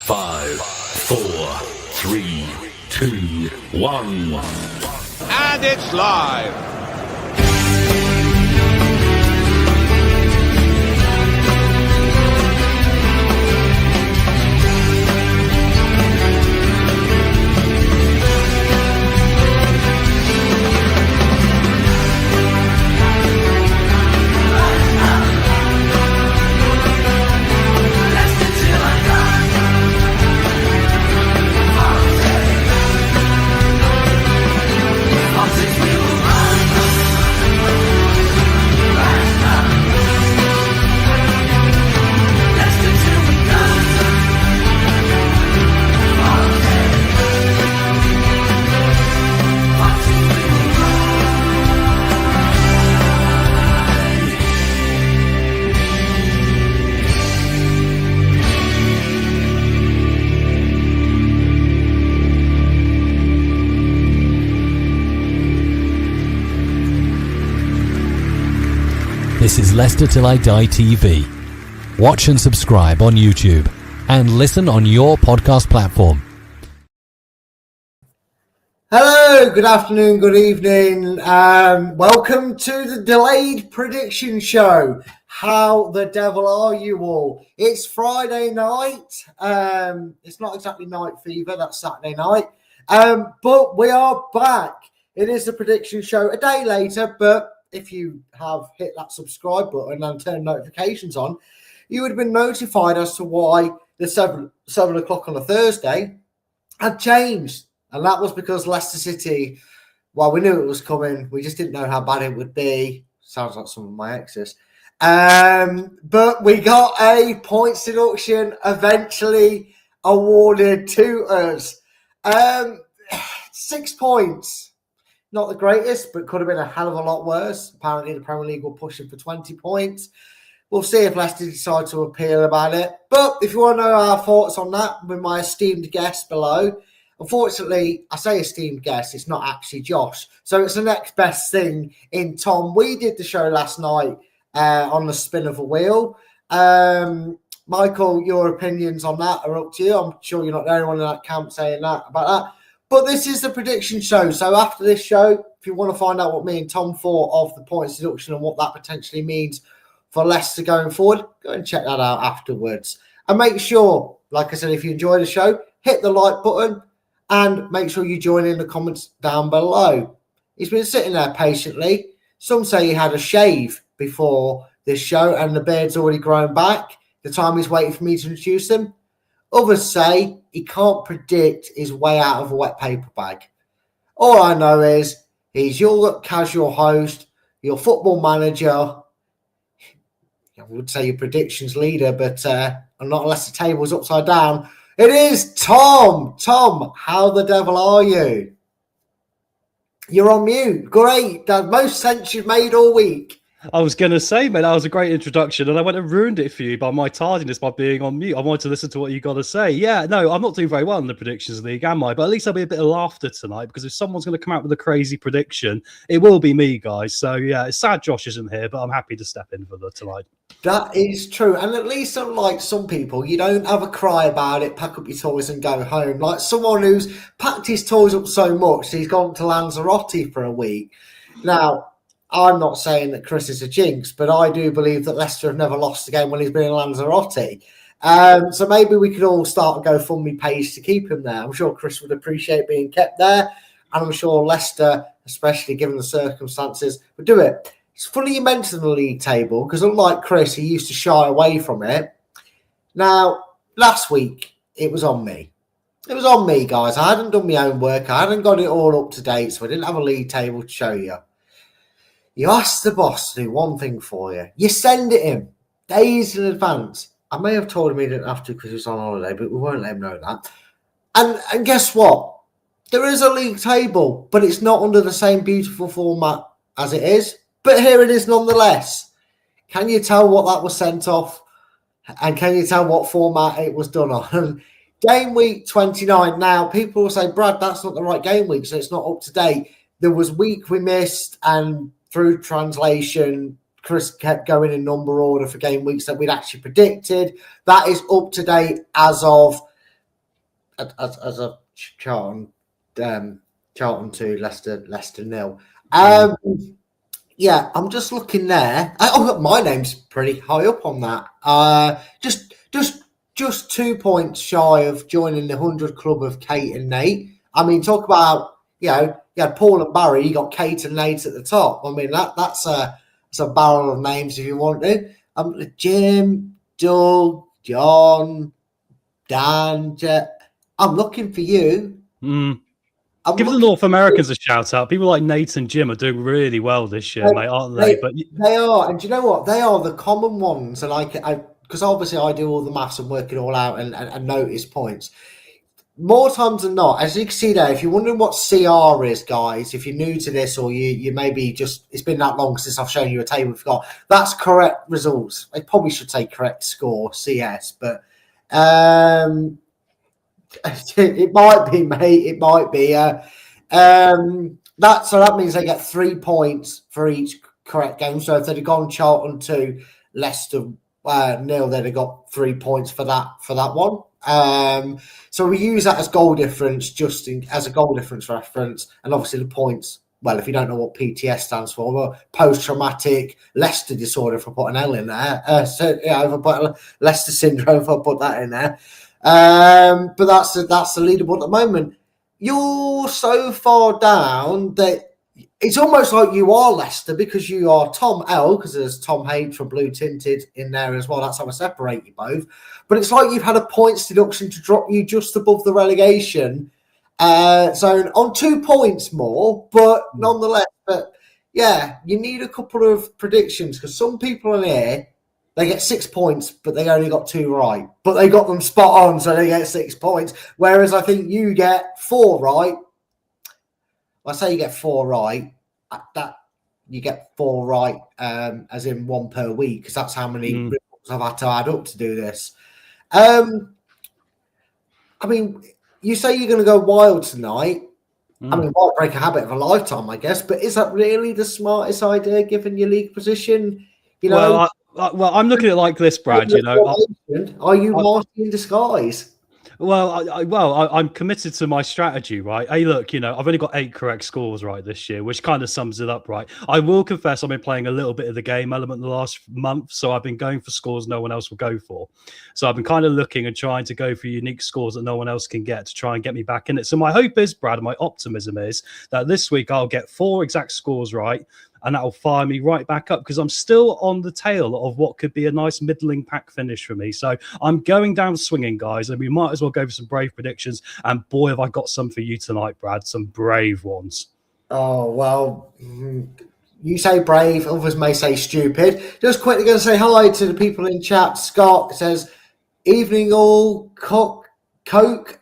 5, 4, 3, 2, 1. And it's live. This is Leicester Till I Die TV. Watch and subscribe on YouTube and listen on your podcast platform. Hello, good afternoon, good evening. Welcome to the delayed prediction show. How the devil are you all? It's Friday night. It's not exactly night fever, that's Saturday night. But we are back. It is the prediction show a day later, but if you have hit that subscribe button and turned notifications on, you would have been notified as to why the 7 o'clock on a Thursday had changed. And that was because Leicester City, well, we knew it was coming. We just didn't know how bad it would be. Sounds like some of my exes. But we got a points deduction eventually awarded to us. 6 points. Not the greatest, but could have been a hell of a lot worse. Apparently, the Premier League were pushing for 20 points. We'll see if Leicester decide to appeal about it. But if you want to know our thoughts on that, with my esteemed guest below, unfortunately, I say esteemed guest, it's not actually Josh. So it's the next best thing in Tom. We did the show last night on the spin of a wheel. Michael, your opinions on that are up to you. I'm sure you're not the only one in that camp saying that about that. But this is the prediction show. So after this show, if you want to find out what me and Tom thought of the points deduction and what that potentially means for Leicester going forward, go and check that out afterwards. And make sure, like I said, if you enjoy the show, hit the like button and make sure you join in the comments down below. He's been sitting there patiently. Some say he had a shave before this show and the beard's already grown back. The time he's waiting for me to introduce him. Others say he can't predict his way out of a wet paper bag. All I know is he's your casual host, your football manager. I would say your predictions leader, but not unless the table's upside down. It is Tom. Tom, how the devil are you? You're on mute. Great. The most sense you've made all week. I was going to say, mate, that was a great introduction, and I went and ruined it for you by my tardiness by being on mute. I wanted to listen to what you got to say. Yeah, no, I'm not doing very well in the predictions league, am I? But at least there'll be a bit of laughter tonight, because if someone's going to come out with a crazy prediction, it will be me, guys. So, yeah, it's sad Josh isn't here, but I'm happy to step in for the tonight. That is true. And at least unlike some people, you don't have a cry about it, pack up your toys and go home. Like someone who's packed his toys up so much, he's gone to Lanzarote for a week. Now, I'm not saying that Chris is a jinx, but I do believe that Leicester have never lost a game when he's been in Lanzarote. So maybe we could all start a GoFundMe page to keep him there. I'm sure Chris would appreciate being kept there. And I'm sure Leicester, especially given the circumstances, would do it. It's funny you mentioned the league table, because unlike Chris, he used to shy away from it. Now, last week, it was on me. It was on me, guys. I hadn't done my own work. I hadn't got it all up to date, so I didn't have a league table to show you. You ask the boss to do one thing for you. You send it him days in advance. I may have told him he didn't have to because he was on holiday, but we won't let him know that. And guess what? There is a league table, but it's not under the same beautiful format as it is. But here it is nonetheless. Can you tell what that was sent off? And can you tell what format it was done on? Game week 29. Now, people will say, Brad, that's not the right game week, so it's not up to date. There was week we missed, and through translation, Chris kept going in number order for game weeks that we'd actually predicted. That is up to date as of as a Charlton 2, Leicester 0. Yeah, I'm just looking there. My name's pretty high up on that. Just 2 points shy of joining the 100 club of Kate and Nate. I mean, talk about, you had Paul and Barry, you got Kate and Nate at the top. I mean, that's a barrel of names if you want to. Jim, Doug, John, Dan, I'm looking for you. Give the North Americans a shout out. People like Nate and Jim are doing really well this year, mate, aren't they? But they are, and do you know what? They are the common ones, and because obviously I do all the maths and work it all out and notice points. More times than not, as you can see there, if you're wondering what CR is, guys, if you're new to this or you maybe just, it's been that long since I've shown you a table, we've got, that's correct results. I probably should say correct score, CS, but it might be, mate. It might be. That means they get 3 points for each correct game. So if they'd have gone Charlton 2, Leicester 0, they'd have got 3 points for that one. So we use that as goal difference, as a goal difference reference, and obviously the points. Well, if you don't know what PTS stands for, well, post-traumatic Leicester disorder, if I put an L in there. If I put Leicester syndrome, if I put that in there. But that's the leaderboard at the moment. You're so far down that it's almost like you are Leicester because you are Tom L, because there's Tom Hayes for Blue Tinted in there as well. That's how I separate you both. But it's like you've had a points deduction to drop you just above the relegation zone on 2 points more, but nonetheless. But yeah, you need a couple of predictions because some people in here, they get 6 points, but they only got 2 right. But they got them spot on, so they get 6 points. Whereas I think you get 4 right. I say you get 4 right. That you get 4 right, as in 1 per week, because that's how many results I've had to add up to do this. I mean, you say you're going to go wild tonight. I mean, might break a habit of a lifetime, I guess. But is that really the smartest idea, given your league position? You know. Well, I'm looking at it like this, Brad. Are you Marty in disguise? I'm committed to my strategy, right? Hey, look, I've only got 8 correct scores right this year, which kind of sums it up, right? I will confess I've been playing a little bit of the game element the last month, so I've been going for scores no one else will go for. So I've been kind of looking and trying to go for unique scores that no one else can get to try and get me back in it. So my hope is, Brad, my optimism is that this week I'll get 4 exact scores right, and that'll fire me right back up because I'm still on the tail of what could be a nice middling pack finish for me. So I'm going down swinging, guys, and we might as well go for some brave predictions. And boy, have I got some for you tonight, Brad, some brave ones. Oh, well, you say brave, others may say stupid. Just quickly going to say hi to the people in chat. Scott says, evening all, Coke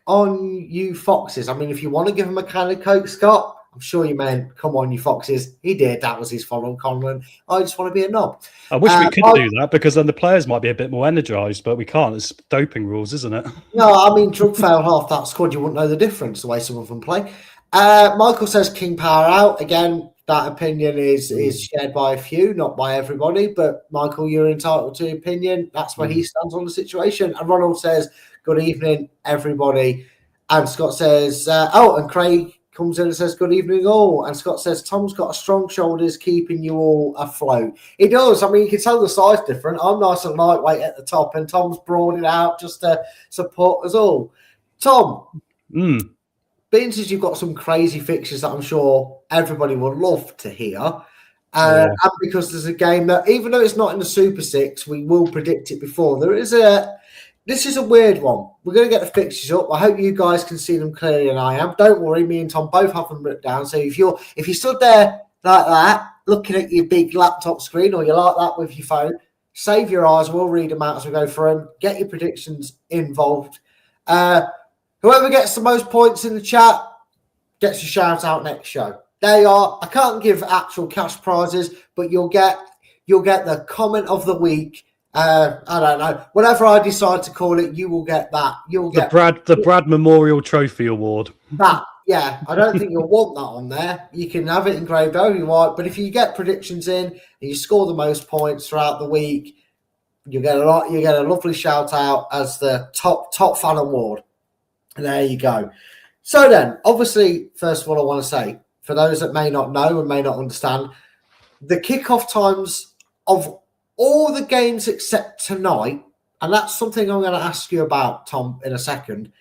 on you foxes. I mean, if you want to give him a can of Coke, Scott, I'm sure you meant, come on, you foxes. He did. That was his follow, Conlon. I just want to be a knob. I wish we could do that because then the players might be a bit more energised, but we can't. It's doping rules, isn't it? No, I mean, drug failed half that squad. You wouldn't know the difference the way some of them play. Michael says King Power out. Again, that opinion is shared by a few, not by everybody. But Michael, you're entitled to opinion. That's where he stands on the situation. And Ronald says, good evening, everybody. And Scott says, and Craig comes in and says, good evening all. And Scott says, Tom's got a strong shoulders keeping you all afloat. He does. I mean, you can tell the size different. I'm nice and lightweight at the top, and Tom's broadened out just to support us all. Tom, being as you've got some crazy fixtures that I'm sure everybody would love to hear, and because there's a game that, even though it's not in the Super Six, we will predict it before. This is a weird one. We're going to get the fixtures up. I hope you guys can see them clearly than I am. Don't worry, me and Tom both have them written down. So if you stood there like that, looking at your big laptop screen, or you're like that with your phone, save your eyes. We'll read them out as we go through them. Get your predictions involved. Whoever gets the most points in the chat gets a shout out next show. There you are. I can't give actual cash prizes, but you'll get the comment of the week. I don't know. Whatever I decide to call it, you will get that. You'll get the Brad Memorial Trophy Award. That, yeah. I don't think you'll want that on there. You can have it engraved over you want, but if you get predictions in and you score the most points throughout the week, you get a lovely shout out as the top fan award. There you go. So then, obviously, first of all, I want to say, for those that may not know and may not understand, the kickoff times of all the games except tonight, and that's something I'm going to ask you about, Tom, in a second,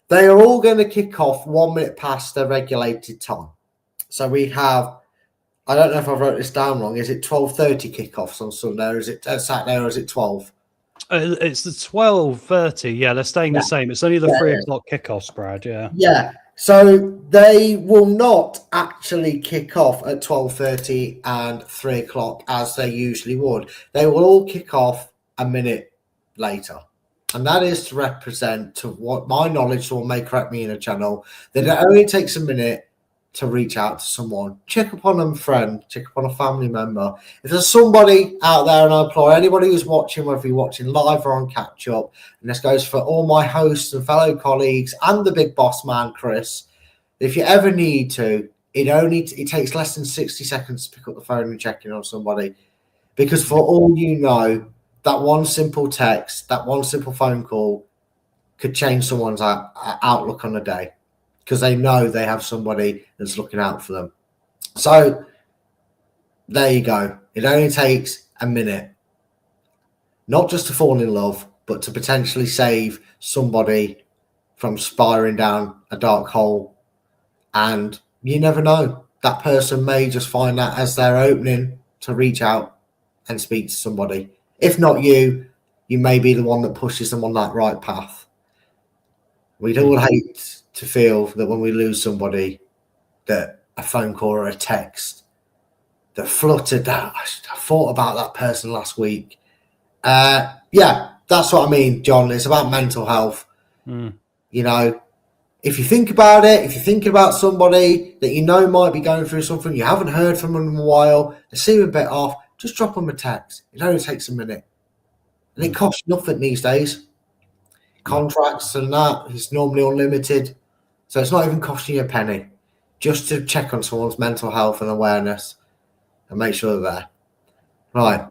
they are all going to kick off 1 minute past their regulated time. So we have, I don't know if I wrote this down wrong, is it 12:30 kickoffs on Sunday, or is it Saturday, or is it 12? It's the 12:30. Yeah, they're staying the same. It's only the 3 o'clock kickoffs, Brad. Yeah. Yeah. So they will not actually kick off at 12:30 and 3 o'clock as they usually would. They will all kick off a minute later. And that is to represent, to what my knowledge, someone may correct me in a channel, that it only takes a minute to reach out to someone, check upon a friend, check upon a family member. If there's somebody out there, and I implore anybody who's watching, whether you're watching live or on catch up, and this goes for all my hosts and fellow colleagues and the big boss man, Chris, if you ever need to, it takes less than 60 seconds to pick up the phone and check in on somebody. Because for all you know, that one simple text, that one simple phone call could change someone's outlook on a day, because they know they have somebody that's looking out for them. So there you go. It only takes a minute, not just to fall in love, but to potentially save somebody from spiraling down a dark hole. And you never know. That person may just find that as their opening to reach out and speak to somebody. If not you, you may be the one that pushes them on that right path. We'd all hate to feel that when we lose somebody, that a phone call or a text that fluttered that. I thought about that person last week. Yeah, that's what I mean, John. It's about mental health. You know, if you think about it, if you're thinking about somebody that you know might be going through something, you haven't heard from them in a while, they seem a bit off, just drop them a text. It only takes a minute. And it costs nothing these days. Contracts and that is normally unlimited. So it's not even costing you a penny just to check on someone's mental health and awareness and make sure they're there. Right.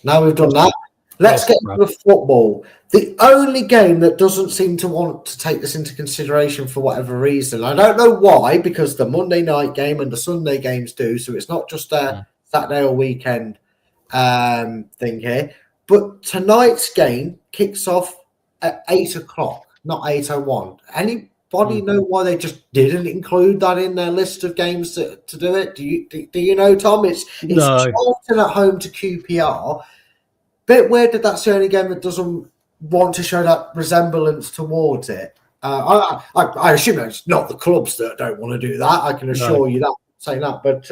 Now we've done that, let's get to the football. The only game that doesn't seem to want to take this into consideration for whatever reason. I don't know why, because the Monday night game and the Sunday games do. So it's not just a Saturday or weekend thing here. But tonight's game kicks off at 8 o'clock, not 8:01. Anybody know why they just didn't include that in their list of games to do it? Do you know, Tom? It's Charlton at home to QPR. Bit weird that that's the only game that doesn't want to show that resemblance towards it. I assume it's not the clubs that don't want to do that. I can assure you that, saying that. But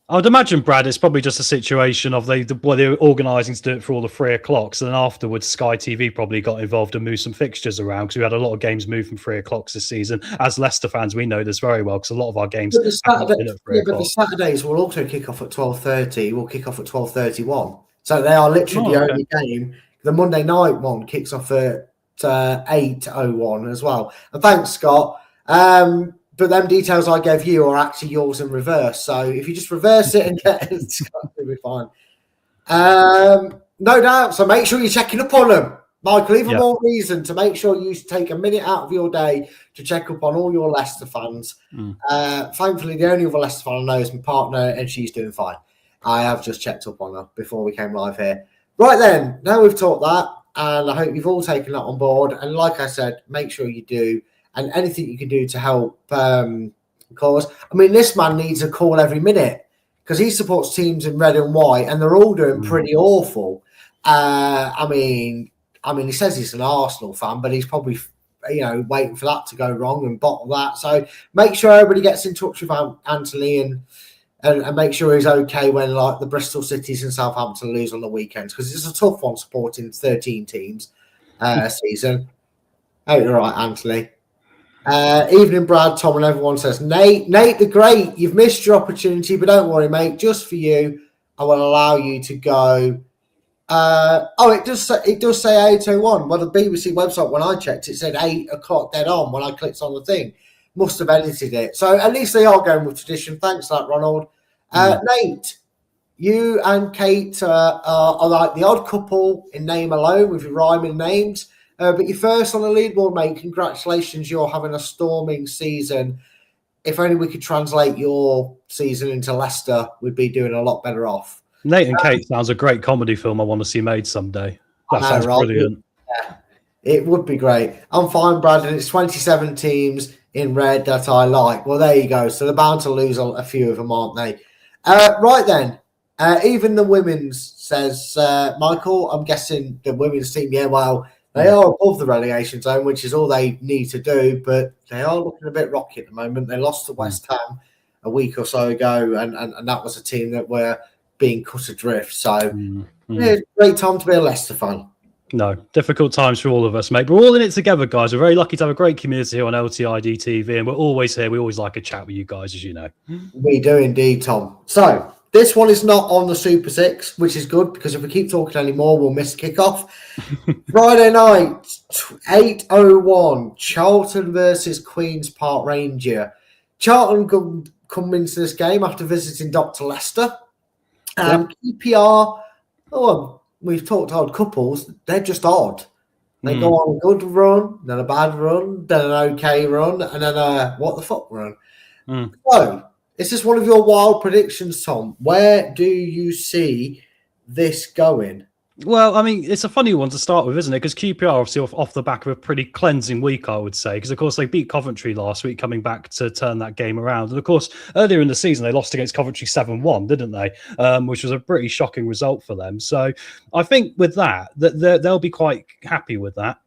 I would imagine, Brad, it's probably just a situation of they were organising to do it for all the 3 o'clocks, and then afterwards Sky TV probably got involved and moved some fixtures around, because we had a lot of games moved from 3 o'clocks this season. As Leicester fans, we know this very well, because a lot of our games haven't been at 3 o'clock. But the Saturdays will also kick off at 12:30. Will kick off at 12:31. So they are literally the only game. The Monday night one kicks off at 8:01 as well. And thanks, Scott. But them details I gave you are actually yours in reverse. So if you just reverse it and get it, it'll be fine. No doubt. So make sure you're checking up on them. Michael, even more reason to make sure you take a minute out of your day to check up on all your Leicester fans. Thankfully, the only other Leicester fan I know is my partner, and she's doing fine. I have just checked up on her before we came live here. Right then, now we've talked that, and I hope you've all taken that on board. And like I said, make sure you do. And anything you can do to help cause. I mean, this man needs a call every minute because he supports teams in red and white, and they're all doing pretty awful. I mean, he says he's an Arsenal fan, but he's probably, waiting for that to go wrong and bottle that. So make sure everybody gets in touch with Anthony and make sure he's okay when like the Bristol Cities and Southampton lose on the weekends, because it's a tough one supporting 13 teams season. Oh, you're right, Anthony. Evening, Brad, Tom, and everyone says, Nate the Great, you've missed your opportunity, but don't worry, mate. Just for you, I will allow you to go. It does say 8:01. Well, the BBC website, when I checked, it said 8 o'clock dead on when I clicked on the thing. Must have edited it. So at least they are going with tradition. Thanks for that, Ronald. Nate, you and Kate are like the odd couple in name alone with your rhyming names. But you're first on the leaderboard, mate. Congratulations, you're having a storming season. If only we could translate your season into Leicester, we'd be doing a lot better off. Nate and Kate sounds a great comedy film I want to see made someday. That sounds brilliant. Yeah, it would be great. I'm fine, Brad, and it's 27 teams in red that I like. Well, there you go. So they're bound to lose a few of them, aren't they? Right then. Even the women's, says Michael. I'm guessing the women's team, yeah, well, they are above the relegation zone, which is all they need to do, but they are looking a bit rocky at the moment. They lost to West Ham a week or so ago, and that was a team that were being cut adrift. So, yeah, great time to be a Leicester fan. No, difficult times for all of us, mate. We're all in it together, guys. We're very lucky to have a great community here on LTiDtv, and we're always here. We always like a chat with you guys, as you know. We do indeed, Tom. So, this one is not on the Super Six, which is good because if we keep talking anymore, we'll miss kickoff. Friday night, 8:01, Charlton versus Queen's Park Rangers. Charlton come into this game after visiting Dr. Leicester. QPR, we've talked odd couples, they're just odd. They go on a good run, then a bad run, then an okay run, and then a what the fuck run. So, is this one of your wild predictions, Tom? Where do you see this going? Well, I mean, it's a funny one to start with, isn't it? Because QPR obviously off the back of a pretty cleansing week, I would say. Because, of course, they beat Coventry last week, coming back to turn that game around. And, of course, earlier in the season, they lost against Coventry 7-1, didn't they? Which was a pretty shocking result for them. So I think with that they'll be quite happy with that.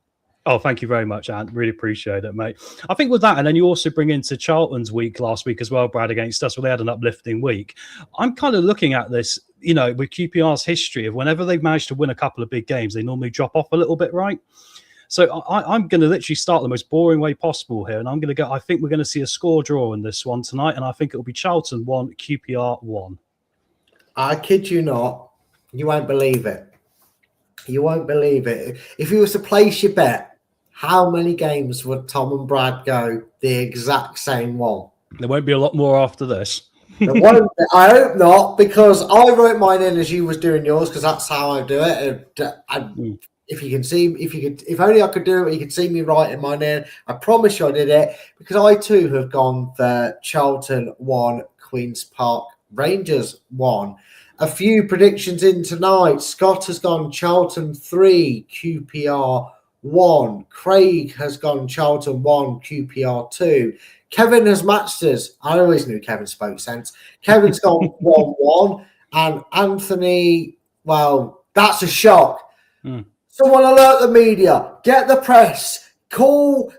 Oh, thank you very much, Ant. Really appreciate it, mate. I think with that, and then you also bring into Charlton's week last week as well, Brad, against us, where they had an uplifting week. I'm kind of looking at this, you know, with QPR's history of whenever they've managed to win a couple of big games, they normally drop off a little bit, right? So I'm going to literally start the most boring way possible here, and I'm going to go, I think we're going to see a score draw in this one tonight, and I think it'll be Charlton 1, QPR 1. I kid you not. You won't believe it. You won't believe it. If you was to place your bet, how many games would Tom and Brad go the exact same one? There won't be a lot more after this. I hope not, because I wrote mine in as you was doing yours, because that's how I do it. If you can see, if only I could do it, you could see me writing mine in. I promise you I did it, because I too have gone for Charlton 1, Queen's Park Rangers 1. A few predictions in tonight. Scott has gone Charlton 3, QPR 1. Craig has gone Charlton 1, QPR 2. Kevin has matched us. I always knew Kevin spoke sense. Kevin's gone 1-1. And Anthony, well, that's a shock. Someone alert the media. Get the press. Call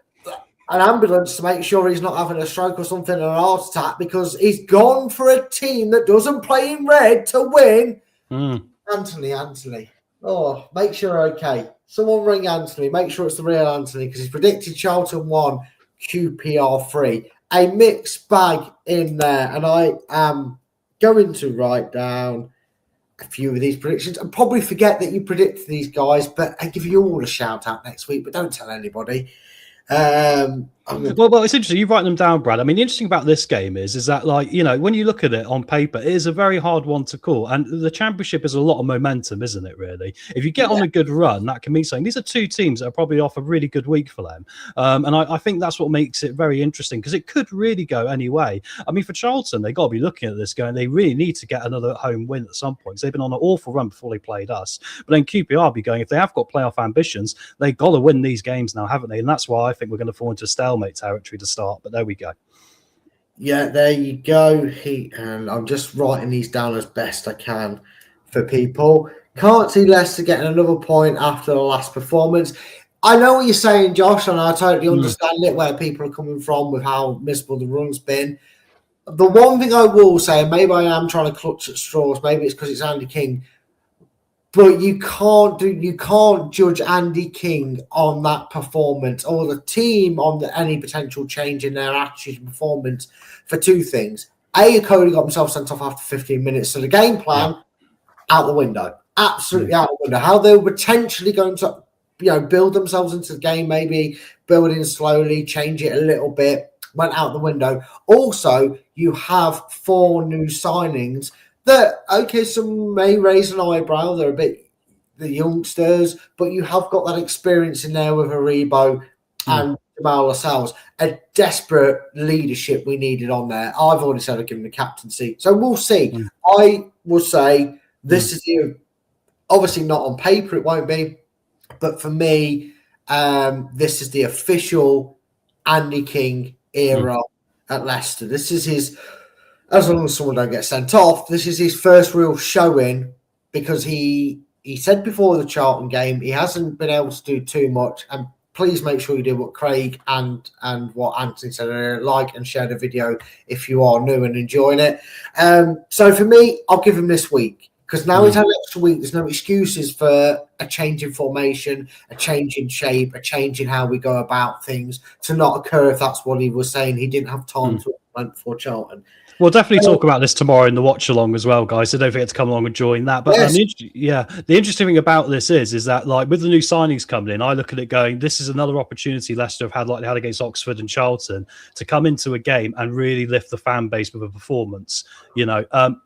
an ambulance to make sure he's not having a stroke or something, or an heart attack, because he's gone for a team that doesn't play in red to win. Anthony. Oh, make sure you're okay. Someone ring Anthony. Make sure it's the real Anthony, because he's predicted Charlton 1, QPR 3. A mixed bag in there. And I am going to write down a few of these predictions and probably forget that you predicted these guys, but I give you all a shout out next week, but don't tell anybody. Well, it's interesting. You write them down, Brad. I mean, the interesting about this game is that, like, you know, when you look at it on paper, it is a very hard one to call. And the championship is a lot of momentum, isn't it, really? If you get on a good run, that can mean something. These are two teams that are probably off a really good week for them. And I think that's what makes it very interesting, because it could really go any way. I mean, for Charlton, they've got to be looking at this going, they really need to get another home win at some point. They've been on an awful run before they played us. But then QPR be going, if they have got playoff ambitions, they've got to win these games now, haven't they? And that's why I think we're going to fall into stalemate territory to start. But there we go. Yeah, there you go. And I'm just writing these down as best I can for people. Can't see Leicester getting another point after the last performance. I know what you're saying, Josh, and I totally understand it, where people are coming from with how miserable the run's been. The one thing I will say, and maybe I am trying to clutch at straws, maybe it's because it's Andy King, but you can't judge Andy King on that performance, or the team on any potential change in their attitude and performance, for two things. A, Cody got himself sent off after 15 minutes, so the game plan out the window, absolutely out the window. How they were potentially going to, build themselves into the game, maybe building slowly, change it a little bit, went out the window. Also, you have 4 new signings that, okay, some may raise an eyebrow. They're the youngsters, but you have got that experience in there with Aribo and Jamal Lascelles. A desperate leadership we needed on there. I've already said I'd give him the captaincy. So we'll see. I will say this is obviously not on paper, it won't be. But for me, this is the official Andy King era at Leicester. This is his, as long as someone don't get sent off, this is his first real showing, because he said before the Charlton game he hasn't been able to do too much. And please make sure you do what Craig and what Anthony said. Like and share the video if you are new and enjoying it. So for me, I'll give him this week, because now he's had an extra week. There's no excuses for a change in formation, a change in shape, a change in how we go about things to not occur, if that's what he was saying. He didn't have time to implement for Charlton. We'll definitely talk about this tomorrow in the watch along as well, guys. So don't forget to come along and join that. But Yes. the interesting thing about this is that, like, with the new signings coming in, I look at it going, this is another opportunity Leicester have had, like they had against Oxford and Charlton, to come into a game and really lift the fan base with a performance. You know,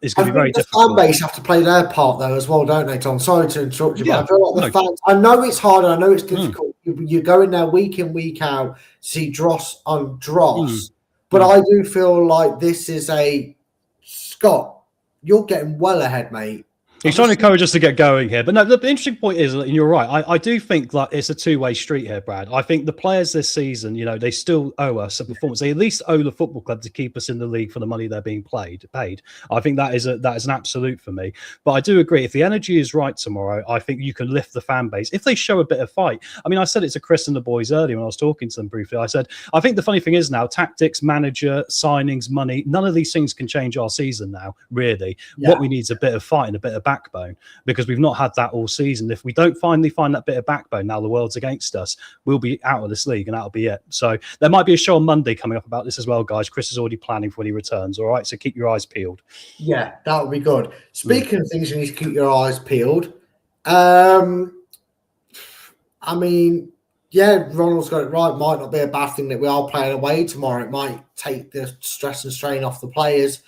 it's going to be very difficult. The fan base have to play their part though as well, don't they, Tom? Sorry to interrupt you, Yeah, but I feel like the fans. I know it's hard. I know it's difficult. You go in there week in, week out, see dross on dross. But I do feel like this is a Scott. You're getting well ahead, mate. He's trying to encourage us to get going here. But no, the interesting point is, and you're right, I do think that it's a two-way street here, Brad. I think the players this season, you know, they still owe us a performance. They at least owe the football club to keep us in the league for the money they're being paid. I think that is an absolute for me. But I do agree, if the energy is right tomorrow, I think you can lift the fan base if they show a bit of fight. I mean, I said it to Chris and the boys earlier when I was talking to them briefly. I said, I think the funny thing is now, tactics, manager, signings, money, none of these things can change our season now, really. Yeah. What we need is a bit of fight and a bit of backbone, because we've not had that all season. If we don't finally find that bit of backbone, now the world's against us, we'll be out of this league and that'll be it. So there might be a show on Monday coming up about this as well, guys. Chris is already planning for when he returns. All right, so keep your eyes peeled. Yeah, that would be good. Speaking of things you need to keep your eyes peeled, I mean, yeah, Ronald's got it right. Might not be a bad thing that we are playing away tomorrow. It might take the stress and strain off the players.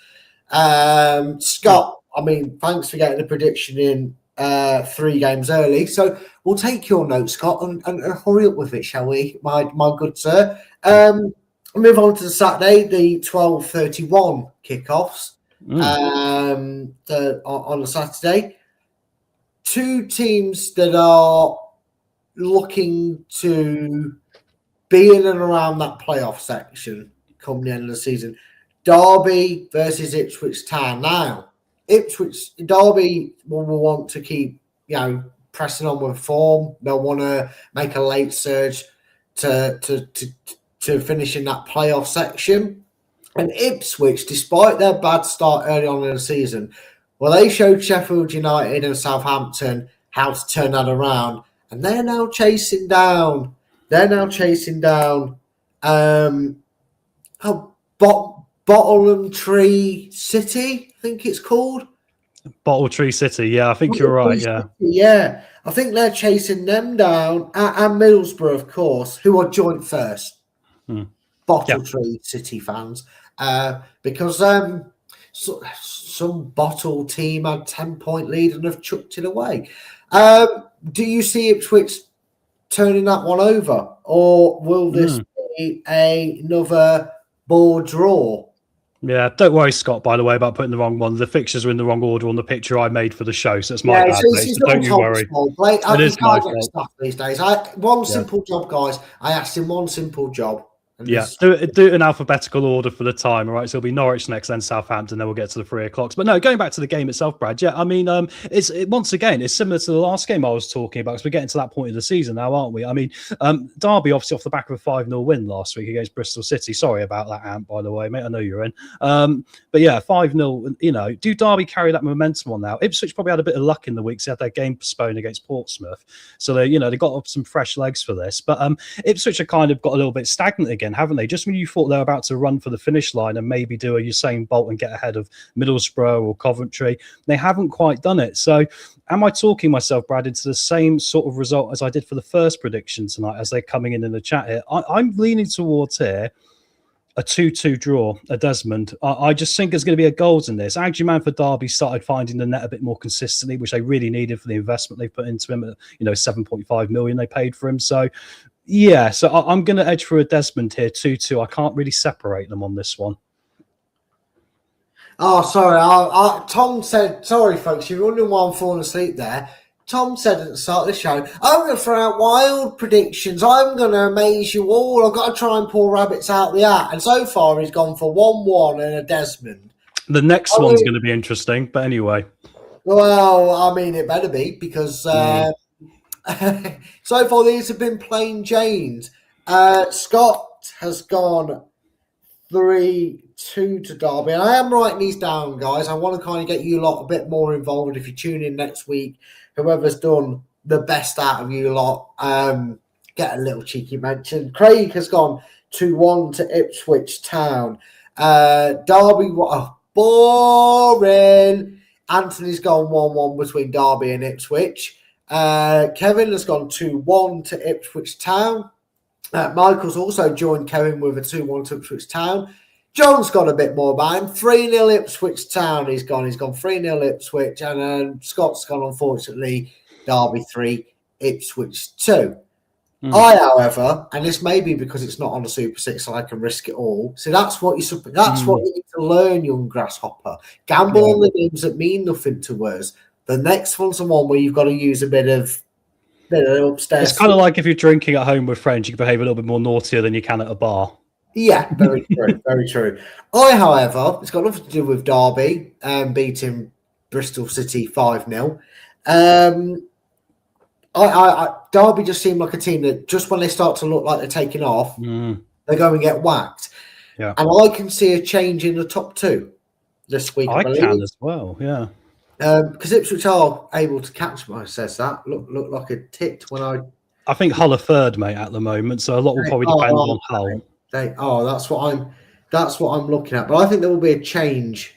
Scott, I mean, thanks for getting the prediction in 3 games early. So we'll take your note, Scott, and hurry up with it, shall we, my good sir? Move on to the Saturday, the 12:31 kickoffs on the Saturday. 2 teams that are looking to be in and around that playoff section come the end of the season. Derby versus Ipswich Town. Now, Derby will want to keep, pressing on with form. They'll want to make a late surge to finish in that playoff section. And Ipswich, despite their bad start early on in the season, well, they showed Sheffield United and Southampton how to turn that around, and they're now chasing down. Bottom Tree City, I think it's called. Bottle Tree City, yeah, I think you're right, yeah. Yeah, I think they're chasing them down, and Middlesbrough, of course, who are joint first. Bottle Tree City fans, because some bottle team had 10-point lead and have chucked it away. Do you see Ipswich turning that one over, or will this be another ball draw? Yeah, don't worry, Scott, by the way, about putting the wrong one. The fixtures are in the wrong order on the picture I made for the show, so it's my bad, mate, so don't you worry. It is my fault. These days. Simple job, guys. I asked him one simple job. Yeah, do it in alphabetical order for the time, all right? So it'll be Norwich next, then Southampton, then we'll get to the 3 o'clocks. But no, going back to the game itself, Brad, yeah, I mean, once again, it's similar to the last game I was talking about, because we're getting to that point of the season now, aren't we? I mean, Derby, obviously, off the back of a 5-0 win last week against Bristol City. Sorry about that, Ant, by the way, mate. I know you're in. But yeah, 5-0, do Derby carry that momentum on now? Ipswich probably had a bit of luck in the week. They had their game postponed against Portsmouth. So, they got up some fresh legs for this. But Ipswich have kind of got a little bit stagnant again, haven't they? Just when you thought they were about to run for the finish line and maybe do a Usain Bolt and get ahead of Middlesbrough or Coventry, they haven't quite done it. So am I talking myself, Brad, into the same sort of result as I did for the first prediction tonight as they're coming in the chat here? I'm leaning towards here a 2-2 draw, a Desmond. I just think there's going to be a goals in this. Actually, man, for Derby started finding the net a bit more consistently, which they really needed for the investment they put into him. 7.5 million they paid for him. So, yeah, so I'm going to edge for a Desmond here, 2-2. I can't really separate them on this one. Oh, sorry. Tom said, sorry, folks, you're wondering why I'm falling asleep there. Tom said at the start of the show, I'm going to throw out wild predictions. I'm going to amaze you all. I've got to try and pull rabbits out of the hat. And so far, he's gone for 1-1 and a Desmond. The next one's going to be interesting. But anyway. Well, I mean, it better be because so far these have been plain Janes. Scott has gone 3-2 to Derby. And I am writing these down, guys. I want to kind of get you lot a bit more involved if you tune in next week. Whoever's done the best out of you lot, get a little cheeky mention. Craig has gone 2-1 to Ipswich Town. Derby, boring. Anthony's gone 1-1 between Derby and Ipswich. Kevin has gone 2-1 to Ipswich Town. Michael's also joined Kevin with a 2-1 to Ipswich Town. John's got a bit more about him. 3-0 Ipswich Town. He's gone 3-0 Ipswich. And Scott's gone, unfortunately, Derby 3, Ipswich 2. I, however, and this may be because it's not on the Super 6, so I can risk it all. So that's what you need to learn, young grasshopper. Gamble on the names that mean nothing to us. The next one's the one where you've got to use a bit of upstairs. It's kind of like if you're drinking at home with friends, you can behave a little bit more naughtier than you can at a bar. Yeah, very true, very true. However, it's got nothing to do with Derby beating Bristol City 5-0. Derby just seem like a team that just when they start to look like they're taking off, they're going to get whacked. Yeah, and I can see a change in the top two this week. I can as well. Yeah, because Ipswich are able to catch. I says that look like a tit when I think Hull are third, mate, at the moment. So a lot will probably depend on Hull. That's what I'm looking at. But I think there will be a change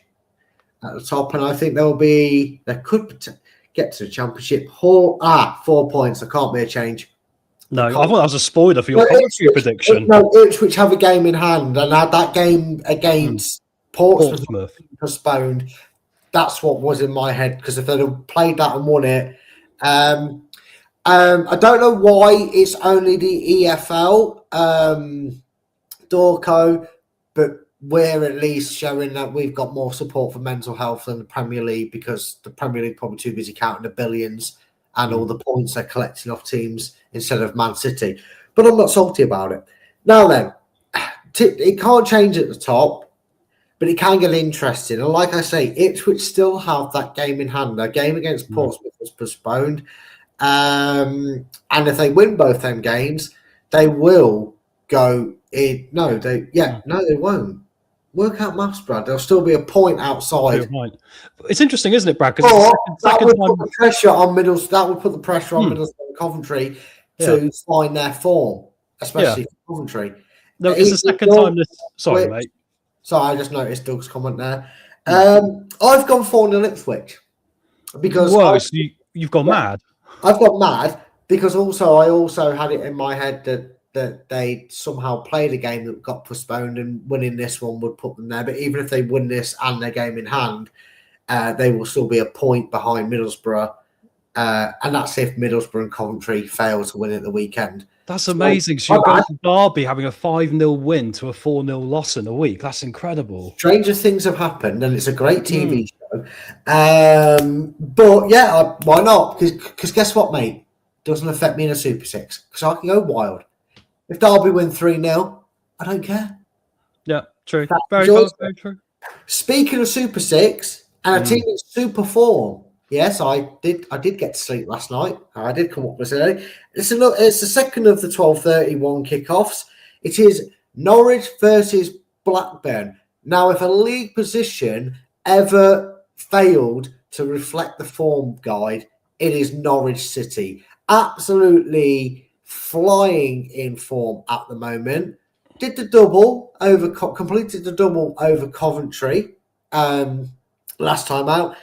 at the top, and I think there could get to the championship. 4 points. There can't be a change. No, I thought that was a spoiler for your commentary prediction. No, Ipswich have a game in hand, and had that game against Portsmouth postponed. That's what was in my head, because if they'd have played that and won it, I don't know why it's only the EFL. Dorco, but we're at least showing that we've got more support for mental health than the Premier League, because the Premier League probably too busy counting the billions and all the points they're collecting off teams instead of Man City. But I'm not salty about it. Now then, it can't change at the top, but it can get interesting. And like I say, Ipswich still have that game in hand. Their game against Portsmouth was postponed. And if they win both them games, they will go in. No, they won't. Work out maths, Brad. There'll still be a point outside. Right. It's interesting, isn't it, Brad? Because that would put the pressure on Middlesbrough. That would put the pressure on Middlesbrough and Coventry to find their form, especially for Coventry. No, it's the second time this. Sorry, mate. Sorry, I just noticed Doug's comment there. I've gone 4-0 Ipswich because so you've gone mad. I've got mad because I also had it in my head that they somehow played a game that got postponed, and winning this one would put them there. But even if they win this and their game in hand, they will still be a point behind Middlesbrough. And that's if Middlesbrough and Coventry fail to win at the weekend. That's amazing. So you're going to Derby having a 5-0 win to a 4-0 loss in a week. That's incredible. Stranger things have happened, and it's a great TV show. But yeah, why not? Because guess what, mate? Doesn't affect me in a Super 6, because I can go wild. If Derby win 3-0, I don't care. Yeah, true. Very true. Speaking of Super 6 and a team in super form, yes, I did get to sleep last night. I did come up this early. It's the second of the 12:31 kickoffs. It is Norwich versus Blackburn. Now, if a league position ever failed to reflect the form guide, it is Norwich City. Absolutely flying in form at the moment. Completed the double over Coventry last time out.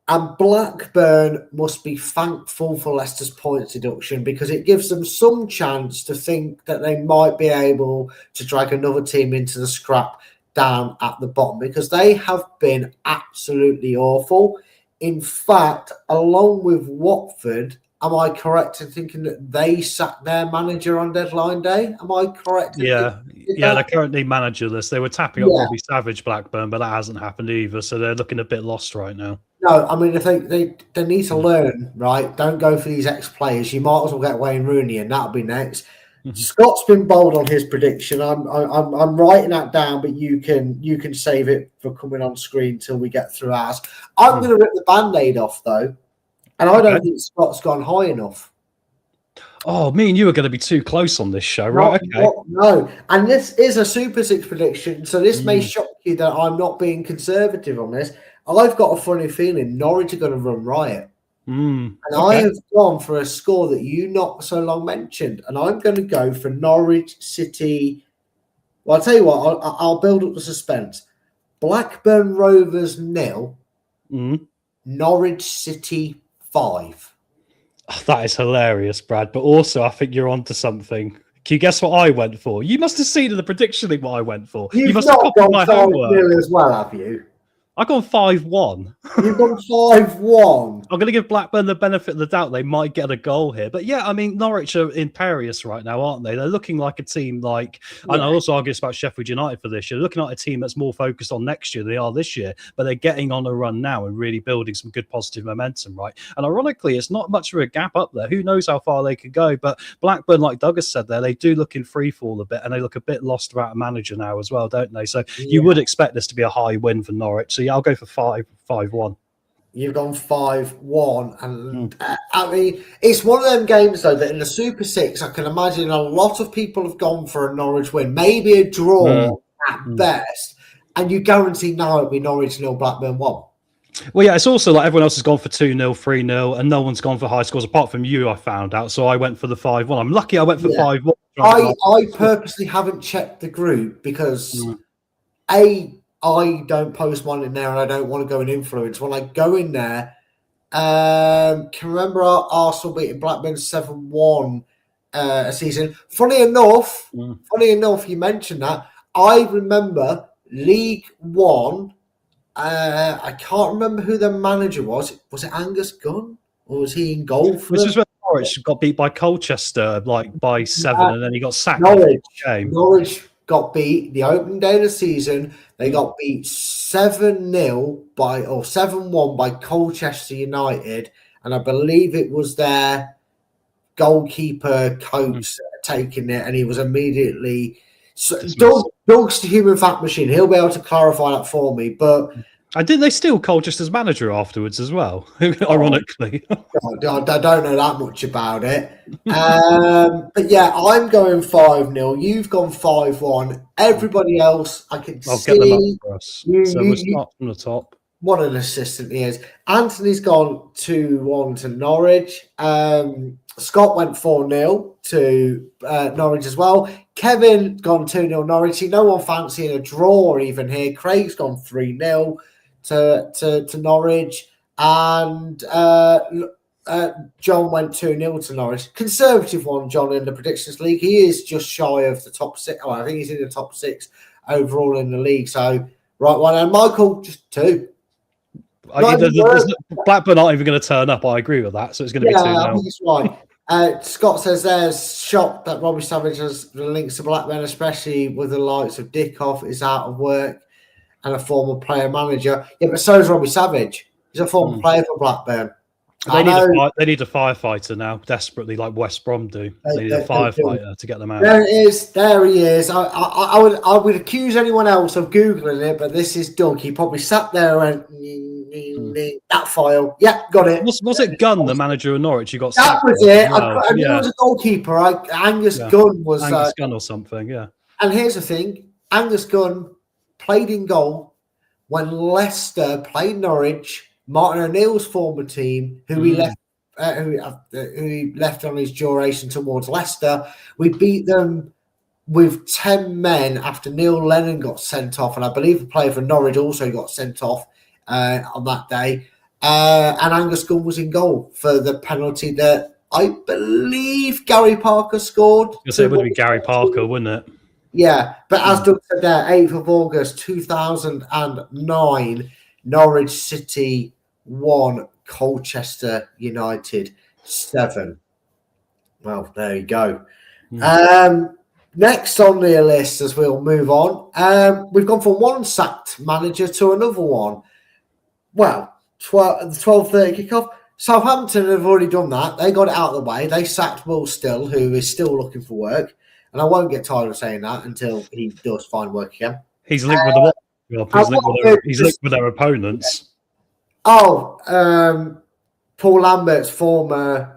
And Blackburn must be thankful for Leicester's points deduction because it gives them some chance to think that they might be able to drag another team into the scrap down at the bottom, because they have been absolutely awful. In fact, along with Watford, am I correct in thinking that they sacked their manager on deadline day? Am I correct? Yeah, they're currently managerless. They were tapping up Robbie Savage, Blackburn, but that hasn't happened either. So they're looking a bit lost right now. No, I mean, if they need to learn, right? Don't go for these ex-players. You might as well get Wayne Rooney, and that'll be next. Scott's been bold on his prediction. I'm writing that down, but you can save it for coming on screen till we get through ours. I'm going to rip the Band-Aid off though, and I don't think Scott's gone high enough. Oh, me and you are going to be too close on this show, right? Okay. No, and this is a Super Six prediction, so this may shock you that I'm not being conservative on this. I've got a funny feeling Norwich are going to run riot. And I have gone for a score that you not so long mentioned, and I'm going to go for Norwich City. Well, I'll tell you what, I'll build up the suspense. Blackburn Rovers 0, Norwich City 5. Oh, that is hilarious, Brad. But also, I think you're onto something. Can you guess what I went for? You must have seen in the prediction thing what I went for. You must have copied my homework as well, have you? I've gone 5-1. You've gone 5-1. I'm going to give Blackburn the benefit of the doubt. They might get a goal here. But yeah, I mean, Norwich are imperious right now, aren't they? They're looking like a team like, and I also argue about Sheffield United for this year. They're looking like a team that's more focused on next year than they are this year, but they're getting on a run now and really building some good positive momentum, right? And ironically, it's not much of a gap up there. Who knows how far they could go? But Blackburn, like Doug has said there, they do look in free fall a bit, and they look a bit lost without a manager now as well, don't they? So you would expect this to be a high win for Norwich. So yeah, I'll go for 5-1. You've gone 5-1, and I mean, it's one of them games though that in the Super Six, I can imagine a lot of people have gone for a Norwich win, maybe a draw at best, and you guarantee now it'll be Norwich 0, Blackburn 1. Well, yeah, it's also like everyone else has gone for 2-0, 3-0, and no one's gone for high scores apart from you, I found out. So I went for the 5-1. I'm lucky I went for 5-1. I purposely haven't checked the group because I don't post mine in there, and I don't want to go and influence. When I go in there, can remember Arsenal beating Blackburn 7-1 a season. Funny enough, you mentioned that. I remember League One. I can't remember who the manager was. Was it Angus Gunn, or was he in goal for This is when Norwich got beat by Colchester like by 7, and then he got sacked. Norwich got beat the opening day of the season. They got beat 7-0 or 7-1 by Colchester United, and I believe it was their goalkeeper coach taking it, and he was immediately Doug's the human fact machine. He'll be able to clarify that for me. But and didn't they steal Colchester's manager afterwards as well? Ironically, I don't know that much about it. But yeah, I'm going 5-0. You've gone 5-1. Everybody else, I can I'll see. get them up for us. So we'll start from the top. What an assistant he is. Anthony's gone 2-1 to Norwich. Scott went 4-0 to Norwich as well. Kevin gone 2-0 Norwich. No one fancying a draw even here. Craig's gone 3-0 to Norwich. And John went 2-0 to Norwich. Conservative one, John, in the Predictions League. He is just shy of the top 6. Oh, I think he's in the top 6 overall in the league. So, right one. And Michael, just 2. Blackburn aren't even going to turn up. I agree with that. So it's going to be 2 now. I think it's right. Scott says there's shocked that Robbie Savage has the links to Blackburn, especially with the likes of Dickoff is out of work and a former player manager. Yeah, but so is Robbie Savage. He's a former player for Blackburn. They need a firefighter now, desperately, like West Brom do. They need a firefighter to get them out. There it is. There he is. I would accuse anyone else of Googling it, but this is Doug. He probably sat there and went, that file. Yeah, got it. Was it Gunn, the manager of Norwich? You got that was it. I knew it was a goalkeeper. Angus Gunn was Angus Gunn or something. Yeah. And here's the thing: Angus Gunn played in goal when Leicester played Norwich. Martin O'Neill's former team, who he left on his duration towards Leicester. We beat them with 10 men after Neil Lennon got sent off, and I believe the player for Norwich also got sent off on that day. And Angus Gunn was in goal for the penalty that I believe Gary Parker scored. It would be Gary Parker, wouldn't it? Yeah, but as Doug said there, 8th of August 2009, Norwich City 1, Colchester United 7. Well, there you go. Next on the list, as we'll move on, we've gone from one sacked manager to another one. Well, the 12:30 kickoff. Southampton have already done that. They got it out of the way. They sacked Will Still, who is still looking for work. And I won't get tired of saying that until he does find work again. He's linked with he's linked with their opponents. Oh, Paul Lambert's former,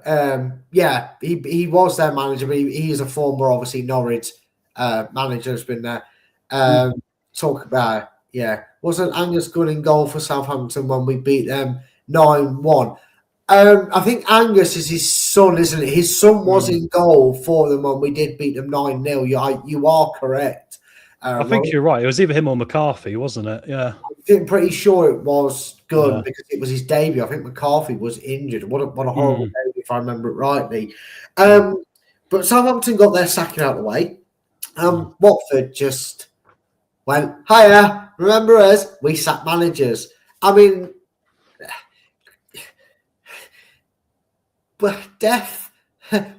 he was their manager, but he is a former, obviously, Norwich manager, has been there. Talk about, wasn't Angus Gunn in goal for Southampton when we beat them 9-1? I think Angus is his son, isn't it? His son was in goal for them when we did beat them 9-0. You are correct. I think you're right. It was either him or McCarthy, wasn't it? Yeah. I'm pretty sure it was Gunn because it was his debut. I think McCarthy was injured. What a horrible debut, if I remember it rightly. But Southampton got their sacking out of the way. Watford just went, hiya, remember us? We sack managers. I mean, but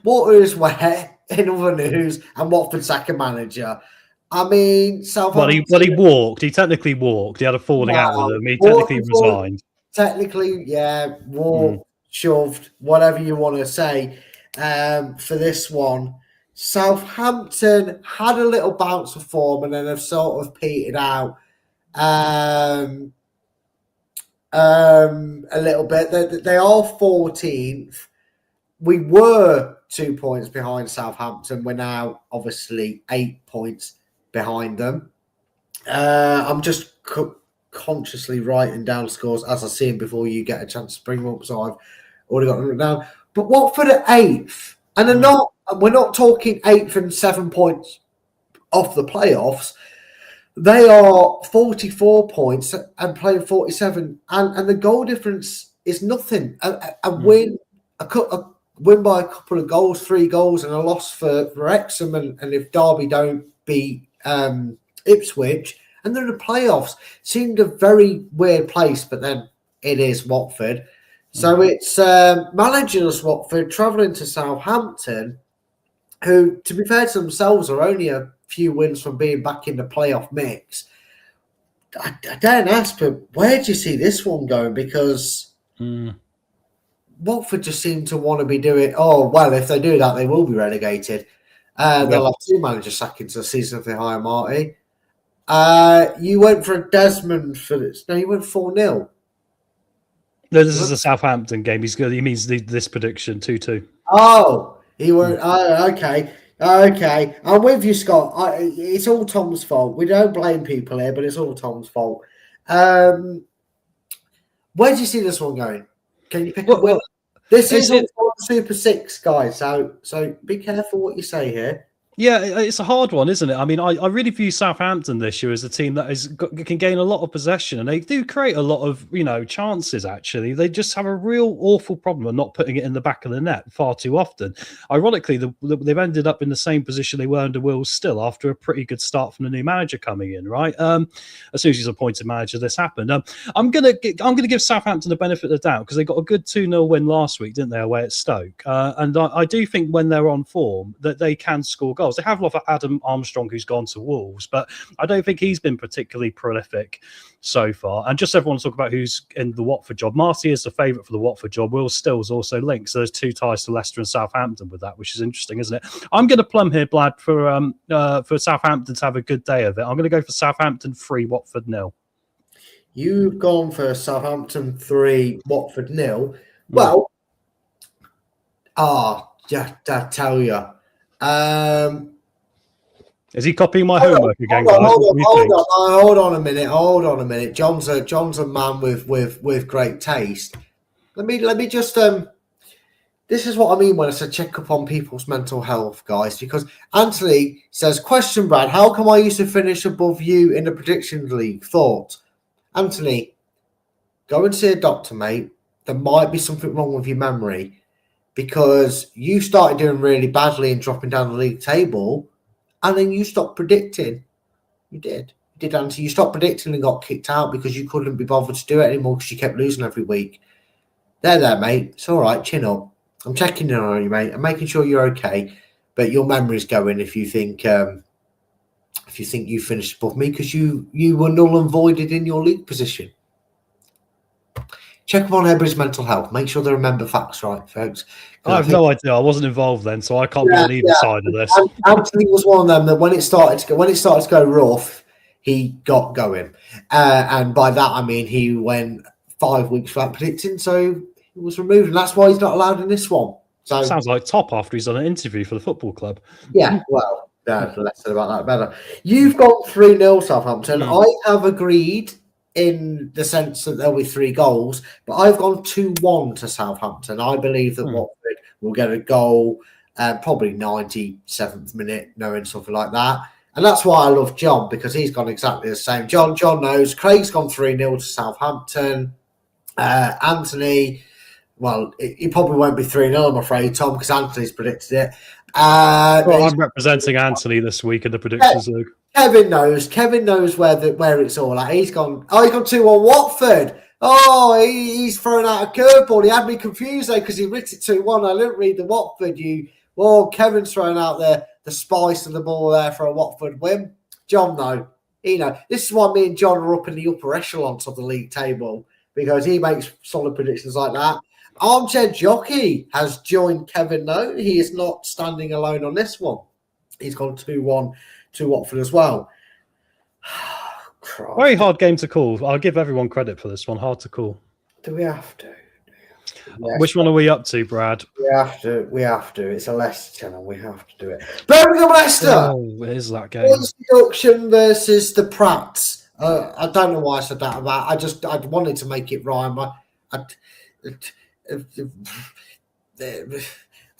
water is wet in other news, and Watford sack a manager. I mean, Southampton. Well, he walked. He technically walked. He had a falling out with him. He technically resigned. Technically, walked, shoved, whatever you want to say. For this one, Southampton had a little bounce of form, and then have sort of petered out a little bit. They are 14th. We were 2 points behind Southampton. We're now obviously 8 points behind them. I'm just consciously writing down scores as I see them before you get a chance to bring them up. So I've already got them written down. But Watford at 8th, and we're not talking 8th and 7 points off the playoffs. They are 44 points and playing 47, and the goal difference is nothing. A win by a couple of goals, 3 goals, and a loss for Wrexham, and if Derby don't beat Ipswich, and they're in the playoffs. Seemed a very weird place, but then it is Watford. So it's managerless Watford travelling to Southampton, who, to be fair to themselves, are only a few wins from being back in the playoff mix. I don't ask, but where do you see this one going? Because Watford just seem to want to be doing, if they do that, they will be relegated. They'll have 2 manager sackings this season if they hire Marty. You went for a Desmond for this. No, you went 4-0. No, this is a Southampton game. He's good. He means this prediction 2-2. Oh, he went. Okay. I'm with you, Scott. It's all Tom's fault. We don't blame people here, but it's all Tom's fault. Where do you see this one going? Can you pick a winner? This is Super 6, guys. So be careful what you say here. Yeah, it's a hard one, isn't it? I mean, I really view Southampton this year as a team that can gain a lot of possession, and they do create a lot of chances. Actually, they just have a real awful problem of not putting it in the back of the net far too often. Ironically, they've ended up in the same position they were under Will Still after a pretty good start from the new manager coming in. Right, as soon as he's appointed manager, this happened. I'm gonna give Southampton the benefit of the doubt because they got a good 2-0 win last week, didn't they, away at Stoke? And I do think when they're on form that they can score goals. They have lost Adam Armstrong, who's gone to Wolves, but I don't think he's been particularly prolific so far. And just everyone talk about who's in the Watford job. Marty is the favourite for the Watford job. Will Still's also linked. So there's 2 ties to Leicester and Southampton with that, which is interesting, isn't it? I'm going to plumb here, Blad, for Southampton to have a good day of it. I'm going to go for Southampton 3, Watford 0. You've gone for Southampton 3, Watford 0. Well, I tell you. Is he copying my homework again? Hold on a minute. John's a man with great taste. Let me just this is what I mean when I say check up on people's mental health, guys, because Anthony says, question, Brad, how come I used to finish above you in the predictions league? Thought, Anthony, go and see a doctor, mate. there might be something wrong with your memory, because you started doing really badly and dropping down the league table, and then you stopped predicting. You did, Anthony. You stopped predicting and got kicked out because you couldn't be bothered to do it anymore because you kept losing every week. There, mate. It's all right. Chin up. I'm checking in on you, mate. I'm making sure you're okay. But your memory's going if you think you finished above me, because you were null and voided in your league position. Check up on everybody's mental health. Make sure they remember facts right, folks. I have no idea. I wasn't involved then, so I can't be on either side of this. Anthony was one of them that when it started to go rough, he got going, and by that I mean he went 5 weeks without predicting, so he was removed, and that's why he's not allowed in this one. So sounds like Top after he's done an interview for the football club. Yeah, well, less said about that better. You've got 3-0 Southampton. I have agreed in the sense that there'll be 3 goals, but I've gone 2-1 to Southampton. I believe that Watford will get a goal, probably 97th minute, knowing something like that. And that's why I love John, because he's gone exactly the same. John knows. Craig's gone 3-0 to Southampton. Anthony, well, it probably won't be 3-0, I'm afraid, Tom, because Anthony's predicted it. I'm representing Anthony this week in the predictions league. Kevin knows where it's all at. He's gone 2-1 Watford. Oh, he's thrown out a curveball. He had me confused there because he writ it 2-1. I didn't read the Watford. Kevin's thrown out the spice of the ball there for a Watford win. John, though, this is why me and John are up in the upper echelons of the league table, because he makes solid predictions like that. Armchair Jockey has joined Kevin, though. He is not standing alone on this one. He's gone 2-1 to Watford as well. Very hard game to call. I'll give everyone credit for this one. Hard to call. Do we have to? Yes. Which one are we up to, Brad? We have to. It's a Leicester channel. We have to do it. Birmingham Leicester. Oh, it is that game. Seduction versus the Prats. I don't know why I said that about. I wanted to make it rhyme. I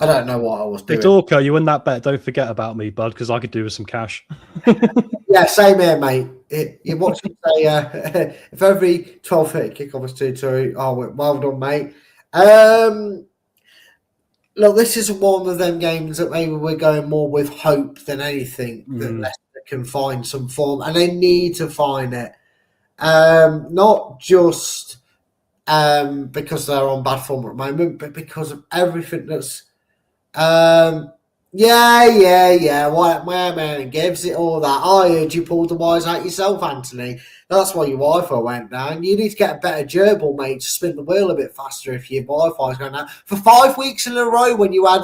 don't know what I was doing. Dorco, you win that bet. Don't forget about me, bud, because I could do with some cash. Yeah, same here, mate. You watch me say, if every 12:30 kickoff was 2-2, well done, mate. Look, this is one of them games that maybe we're going more with hope than anything that Leicester can find some form, and they need to find it. Not just because they're on bad form at the moment, but because of everything that's Why man gives it all that. I heard you pulled the wires out yourself, Anthony. That's why your Wi-Fi went down. You need to get a better gerbil, mate, to spin the wheel a bit faster if your Wi-Fi's going down. For 5 weeks in a row, when you had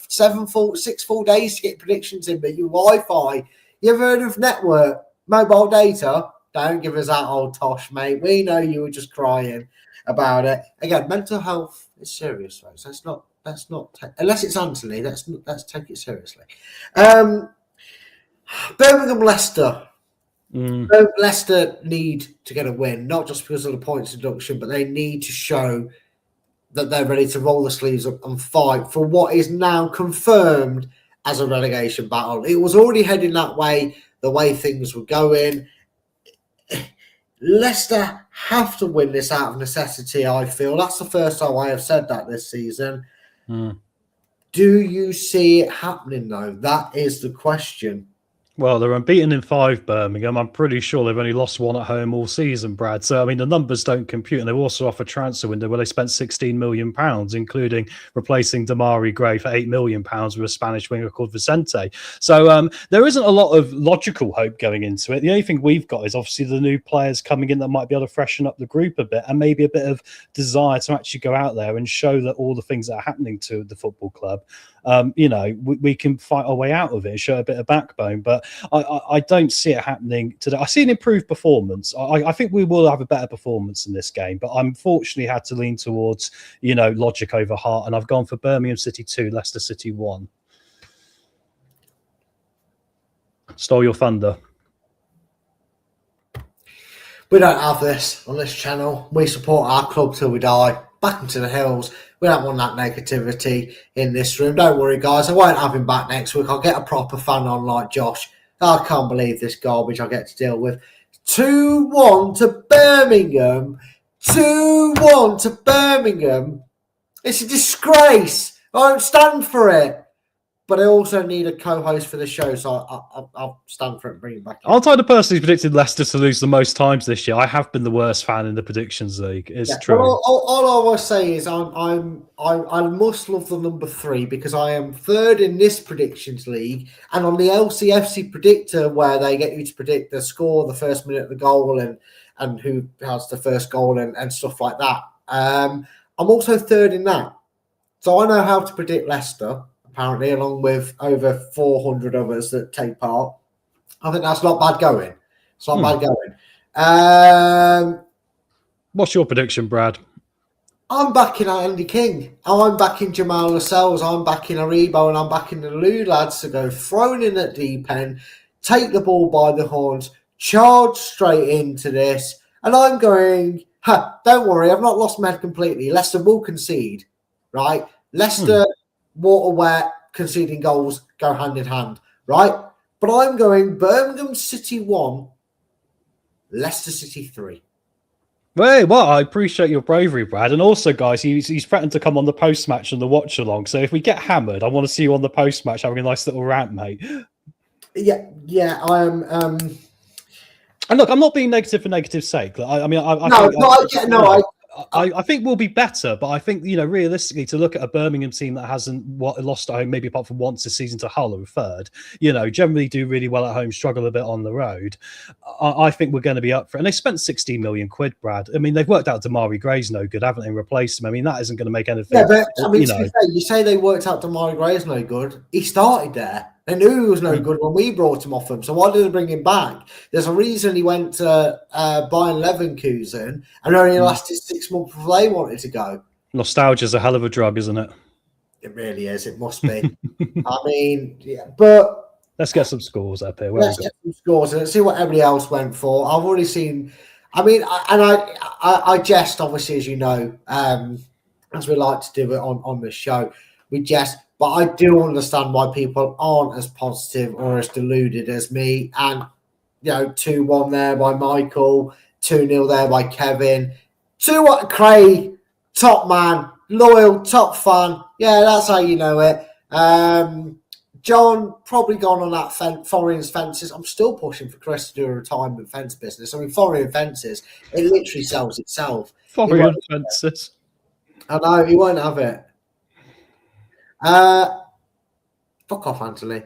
6 full days to get predictions in, but your Wi-Fi, you ever heard of network mobile data? Don't give us that old tosh, mate. We know you were just crying about it. Again, mental health is serious, folks. Let's not unless it's Anthony. Let's take it seriously. Birmingham Leicester. Leicester need to get a win, not just because of the points deduction, but they need to show that they're ready to roll the sleeves up and fight for what is now confirmed as a relegation battle. It was already heading that way, the way things were going. Leicester have to win this out of necessity, I feel. That's the first time I have said that this season. Do you see it happening, though? That is the question. Well, they're unbeaten in 5, Birmingham. I'm pretty sure they've only lost 1 at home all season, Brad. So, I mean, the numbers don't compute. And they're also off a transfer window where they spent £16 million, including replacing Damari Gray for £8 million with a Spanish winger called Vicente. So there isn't a lot of logical hope going into it. The only thing we've got is obviously the new players coming in that might be able to freshen up the group a bit, and maybe a bit of desire to actually go out there and show that all the things that are happening to the football club, we can fight our way out of it and show a bit of backbone. But I don't see it happening today. I see an improved performance. I think we will have a better performance in this game, but I'm fortunately had to lean towards, logic over heart, and I've gone for Birmingham City 2, Leicester City 1. Stole your thunder. We don't have this on this channel. We support our club till we die. Back into the hills. We don't want that negativity in this room. Don't worry, guys. I won't have him back next week. I'll get a proper fan on like Josh. I can't believe this garbage I get to deal with. 2-1 to Birmingham. 2-1 to Birmingham. It's a disgrace. I don't stand for it. But I also need a co-host for the show, so I'll stand for it and bring it back in. Aren't I the person who's predicted Leicester to lose the most times this year? I have been the worst fan in the predictions league. It's true. All I will say is I must love the number 3 because I am third in this predictions league, and on the LCFC predictor where they get you to predict the score, the first minute of the goal, and who has the first goal and stuff like that. I'm also third in that, so I know how to predict Leicester. Apparently, along with over 400 others that take part. I think that's not bad going. It's not bad going. What's your prediction, Brad? I'm backing Andy King. I'm backing Jamal Lascelles. I'm backing Aribo, and I'm backing the Lou lads to go thrown in at deep end, take the ball by the horns, charge straight into this. And I'm going, don't worry, I've not lost my head completely. Leicester will concede, right? Leicester... water wet, conceding goals go hand in hand, right? But I'm going Birmingham City 1, Leicester City 3. Well, I appreciate your bravery, Brad. And also, guys, he's threatened to come on the post-match and the watch-along. So if we get hammered, I want to see you on the post-match having a nice little rant, mate. Yeah, I am... And look, I'm not being negative for negative's sake. I think we'll be better, but I think, realistically, to look at a Birmingham team that hasn't lost at home, maybe apart from once this season to Hull, who third, generally do really well at home, struggle a bit on the road. I think we're going to be up for it. And they spent 16 million quid, Brad. I mean, they've worked out Damari Gray's no good, haven't they? Replaced him. I mean, that isn't going to make anything. Yeah, but I mean, you say they worked out Damari Gray's no good. He started there. They knew he was no good when we brought him off him. So why did they bring him back? There's a reason he went to Bayern Leverkusen and only lasted 6 months before they wanted to go. Nostalgia's a hell of a drug, isn't it? It really is. It must be. I mean, yeah, but let's get some scores up here. Let's get some scores and see what everybody else went for. I've already seen. I mean, I jest, obviously, as you know, as we like to do it on the show. We jest. But I do understand why people aren't as positive or as deluded as me. And, 2-1 there by Michael, 2-0 there by Kevin. 2-1 Craig, top man, loyal, top fan. Yeah, that's how you know it. John, probably gone on that foreign fences. I'm still pushing for Chris to do a retirement fence business. I mean, foreign fences, it literally sells itself. Foreign fences. I know, he won't have it. Fuck off, Anthony.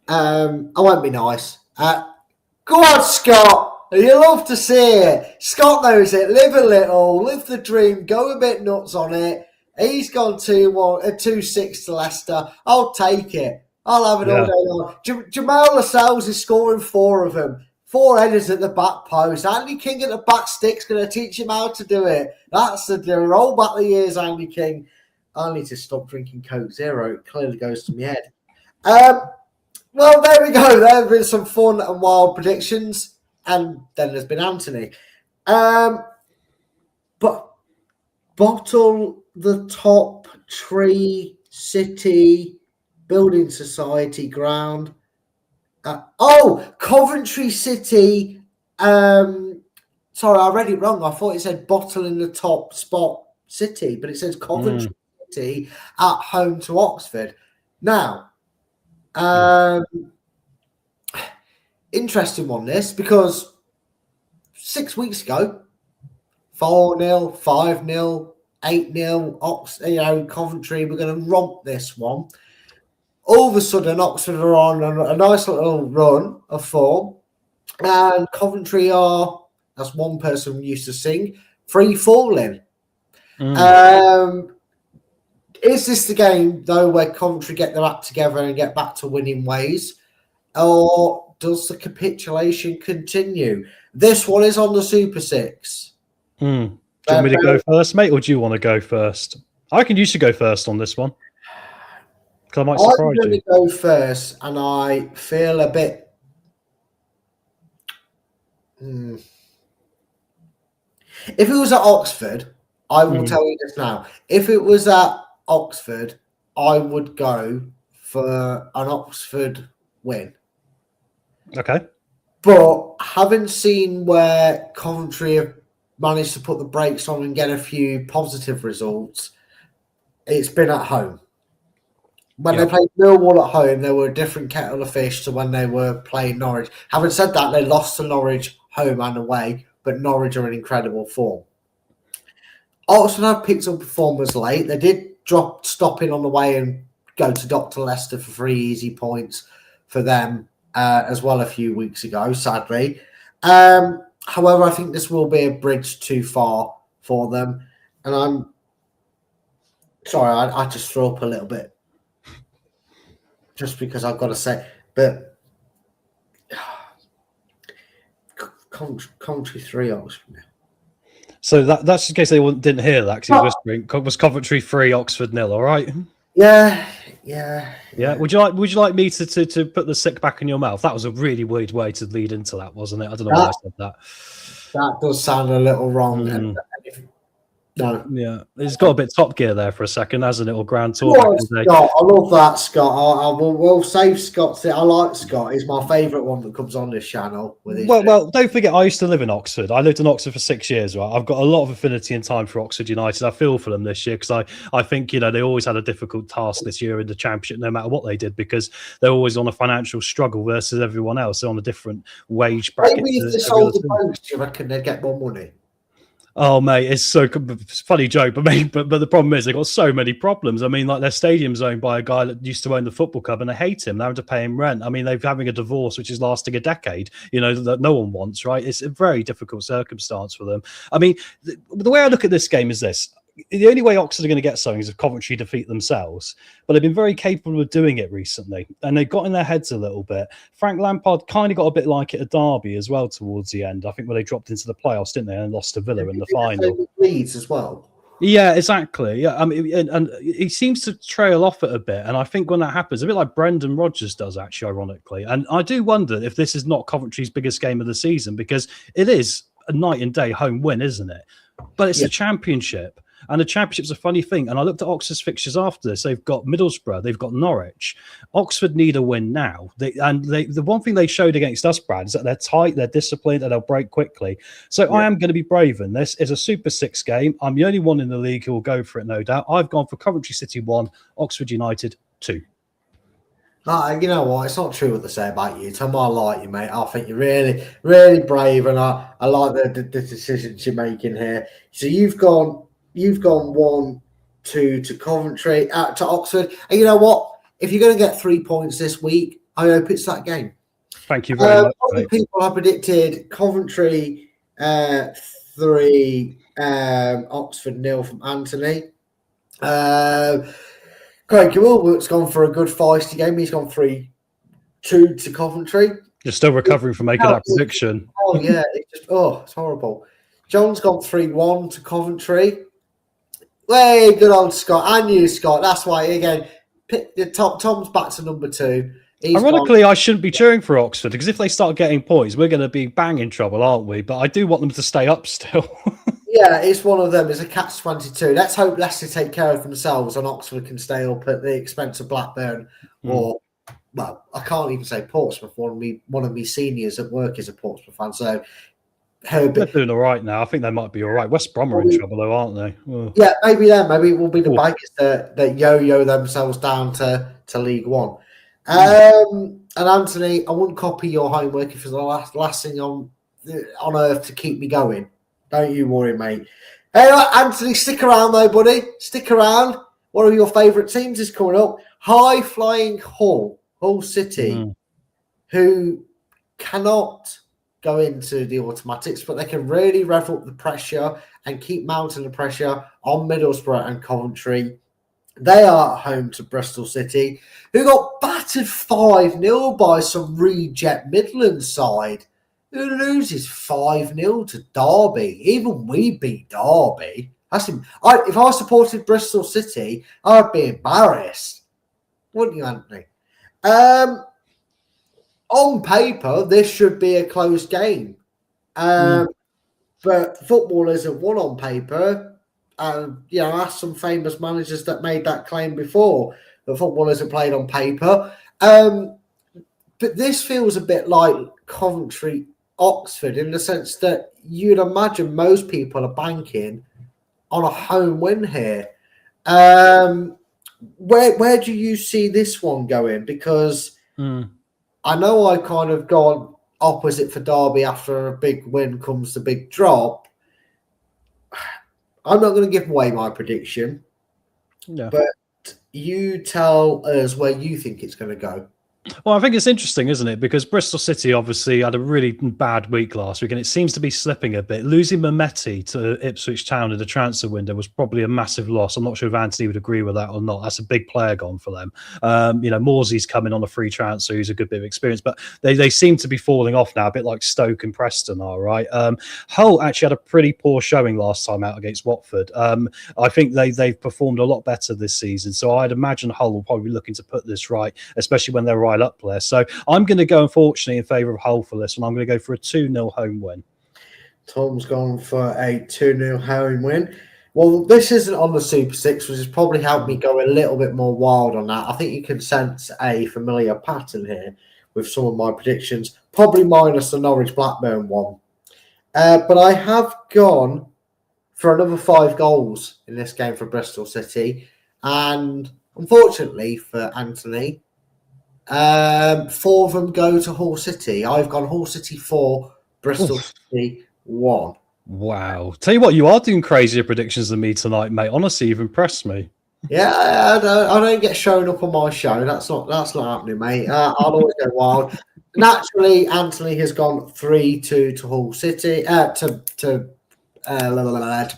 I won't be nice. Go on, Scott. You love to see it. Scott knows it. Live a little, live the dream, go a bit nuts on it. He's gone 2-6 to Leicester. I'll take it. I'll have it all day long. Jamal Lascelles is scoring 4 of them. 4 headers at the back post. Andy King at the back stick's going to teach him how to do it. That's the roll back the years, Andy King. I need to stop drinking Coke Zero. It clearly goes to my head. Well, there we go. There have been some fun and wild predictions. And then there's been Anthony. But bottle the top tree city building society ground. Coventry City. Sorry, I read it wrong. I thought it said bottle in the top spot city, but it says Coventry City at home to Oxford. Now, interesting one this, because 6 weeks ago, 4-0, 5-0, 8-0, Coventry, we're going to romp this one. All of a sudden, Oxford are on a nice little run of form, and Coventry are, as one person used to sing, free falling. Is this the game, though, where Coventry get their act together and get back to winning ways? Or does the capitulation continue? This one is on the Super Six. Do you want me to go first, mate, or do you want to go first? I reckon you should go first on this one. Because I might surprise you. I'm going to go first, and I feel a bit... If it was at Oxford, I will tell you this now. If it was at Oxford, I would go for an Oxford win. Okay. But having seen where Coventry have managed to put the brakes on and get a few positive results, it's been at home. When they played Millwall at home, they were a different kettle of fish to when they were playing Norwich. Having said that, they lost to Norwich home and away, but Norwich are in incredible form. Oxford have picked up performers late. They did stop in on the way and go to Dr. Leicester for 3 easy points for them as well a few weeks ago, sadly. However, I think this will be a bridge too far for them. And I'm sorry, I just throw up a little bit. Just because I've got to say, but Coventry 3, Oxford. So that's in case they didn't hear that, because he was whispering. Was Coventry 3, Oxford 0, all right? Yeah. Would you like me to put the sick back in your mouth? That was a really weird way to lead into that, wasn't it? I don't know why I said that. That does sound a little wrong. No. Yeah, it's got a bit Top Gear there for a second, hasn't it? Or Grand Tour. Scott, I love that, Scott. We'll save Scott. I like Scott. He's my favourite one that comes on this channel. Well, don't forget, I used to live in Oxford. I lived in Oxford for 6 years, right? I've got a lot of affinity and time for Oxford United. I feel for them this year because I think, they always had a difficult task this year in the Championship, no matter what they did, because they're always on a financial struggle versus everyone else. They're on a different wage bracket. Maybe if they sold the post, do you reckon they'd get more money? Oh, mate, it's a funny joke, but the problem is they've got so many problems. I mean, like their stadium's owned by a guy that used to own the football club, and they hate him. They're having to pay him rent. I mean, they're having a divorce which is lasting a decade. That no one wants, right? It's a very difficult circumstance for them. I mean, the way I look at this game is this. The only way Oxford are going to get something is if Coventry defeat themselves. But they've been very capable of doing it recently. And they've got in their heads a little bit. Frank Lampard kind of got a bit like it at Derby as well towards the end. I think when they dropped into the playoffs, didn't they? And lost to Villa in the final. Leeds as well. Yeah, exactly. Yeah, I mean, and he seems to trail off it a bit. And I think when that happens, a bit like Brendan Rodgers does, actually, ironically. And I do wonder if this is not Coventry's biggest game of the season, because it is a night and day home win, isn't it? But it's a championship. And the Championship's a funny thing. And I looked at Oxford's fixtures after this. They've got Middlesbrough. They've got Norwich. Oxford need a win now. The one thing they showed against us, Brad, is that they're tight, they're disciplined, and they'll break quickly. So I am going to be brave in this. It's a Super 6 game. I'm the only one in the league who will go for it, no doubt. I've gone for Coventry City 1, Oxford United 2. You know what? It's not true what they say about you, Tom. I like you, mate. I think you're really, really brave, and I like the decisions you're making here. So you've gone 1-2 to Coventry, to Oxford. And you know what? If you're going to get 3 points this week, I hope it's that game. Thank you very much. Other people have predicted Coventry 3, Oxford 0 from Anthony. Craig Gilbert's gone for a good feisty game. He's gone 3-2 to Coventry. You're still recovering from making that prediction. Oh, yeah. It's horrible. John's gone 3-1 to Coventry. Way good old Scott. I knew Scott. That's why, again, pick the top. Tom's back to number 2. Ironically, I shouldn't be cheering for Oxford, because if they start getting points, we're going to be bang in trouble, aren't we? But I do want them to stay up still. Yeah, it's one of them. It's a catch-22. Let's hope Leicester take care of themselves and Oxford can stay up at the expense of Blackburn or, well, I can't even say Portsmouth. One of me seniors at work is a Portsmouth fan, so they're doing all right now. I think they might be all right. West Brom are in trouble, though, aren't they? Oh. Yeah, maybe them. Maybe it will be the Bikers that yo-yo themselves down to League One. And Anthony, I wouldn't copy your homework if it's the last thing on earth to keep me going. Don't you worry, mate. Hey, Anthony, stick around though, buddy. Stick around. One of your favourite teams is coming up. High-flying Hull City, who cannot go into the automatics, but they can really rev up the pressure and keep mounting the pressure on Middlesbrough and Coventry. They are at home to Bristol City, who got battered 5-0 by some reject Midlands side, who loses 5-0 to Derby. Even we beat Derby. If I supported Bristol City, I'd be embarrassed. Wouldn't you, Anthony? On paper, this should be a close game. But football isn't won on paper. Ask some famous managers that made that claim before, that football isn't played on paper. But this feels a bit like Coventry Oxford in the sense that you'd imagine most people are banking on a home win here. Where do you see this one going? Because I know I kind of gone opposite for Derby. After a big win comes the big drop. I'm not going to give away my prediction, but you tell us where you think it's going to go. Well, I think it's interesting, isn't it? Because Bristol City obviously had a really bad week last week, and it seems to be slipping a bit. Losing Mehmeti to Ipswich Town in the transfer window was probably a massive loss. I'm not sure if Anthony would agree with that or not. That's a big player gone for them. Morsey's coming on a free transfer, who's a good bit of experience, but they seem to be falling off now, a bit like Stoke and Preston are, right? Hull actually had a pretty poor showing last time out against Watford. I think they've performed a lot better this season, so I'd imagine Hull will probably be looking to put this right, especially when they're right up there. So I'm going to go, unfortunately, in favour of Hull for this one. I'm going to go for a 2-0 home win. Tom's gone for a 2-0 home win. Well, this isn't on the Super 6, which has probably helped me go a little bit more wild on that. I think you can sense a familiar pattern here with some of my predictions, probably minus the Norwich-Blackburn one. But I have gone for another 5 goals in this game for Bristol City. And unfortunately for Anthony, 4 of them go to Hull City. I've gone Hull City 4, Bristol City 1. Wow. Tell you what, you are doing crazier predictions than me tonight, mate. Honestly, you've impressed me. Yeah, I don't get shown up on my show. That's not happening, mate. I'll always go wild. Naturally, Anthony has gone 3-2 to Hull City, to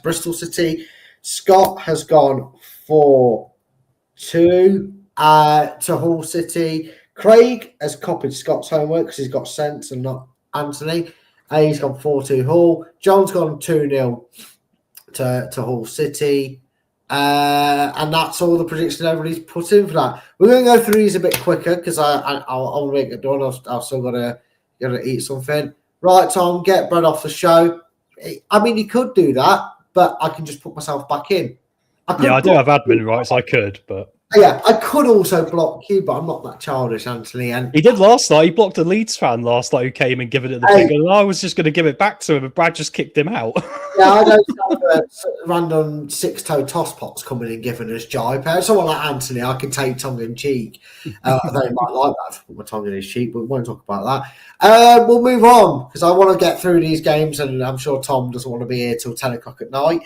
Bristol City. Scott has gone 4-2 to Hull City. Craig has copied Scott's homework because he's got sense and not Anthony. He's gone 4-2 Hull. John's gone 2-0 to Hull City. And that's all the predictions everybody's put in for that. We're going to go through these a bit quicker because I'll make it done. I've still got to eat something. Right, Tom, get Brad off the show. I mean, you could do that, but I can just put myself back in. I do have admin rights. I could, but... Yeah, I could also block you, but I'm not that childish, Anthony. And he did last night. He blocked a Leeds fan last night who came and given it the finger. And I was just going to give it back to him, and Brad just kicked him out. Yeah, I don't have random 6-toe tosspots coming and giving us jive. Someone like Anthony, I can take tongue in cheek. I know he might like that to put my tongue in his cheek, but we won't talk about that. We'll move on because I want to get through these games, and I'm sure Tom doesn't want to be here till 10 o'clock at night.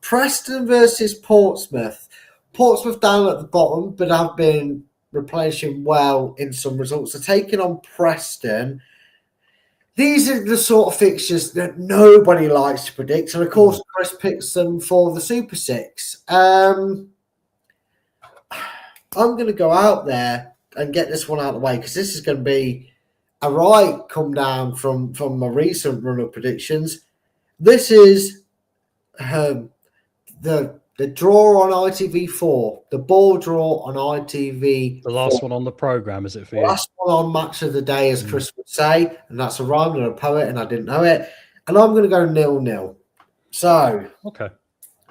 Preston versus Portsmouth. Portsmouth down at the bottom, but have been replenishing well in some results. They're taking on Preston. These are the sort of fixtures that nobody likes to predict. And, of course, Chris picks them for the Super 6. I'm going to go out there and get this one out of the way because this is going to be a right come down from my recent run of predictions. This is the draw on ITV4, the ball draw on ITV. The last one on the programme, is it for you? The last one on Match of the Day, as Chris would say, and that's a rhyme and a poet, and I didn't know it. And I'm going to go 0-0. So, okay,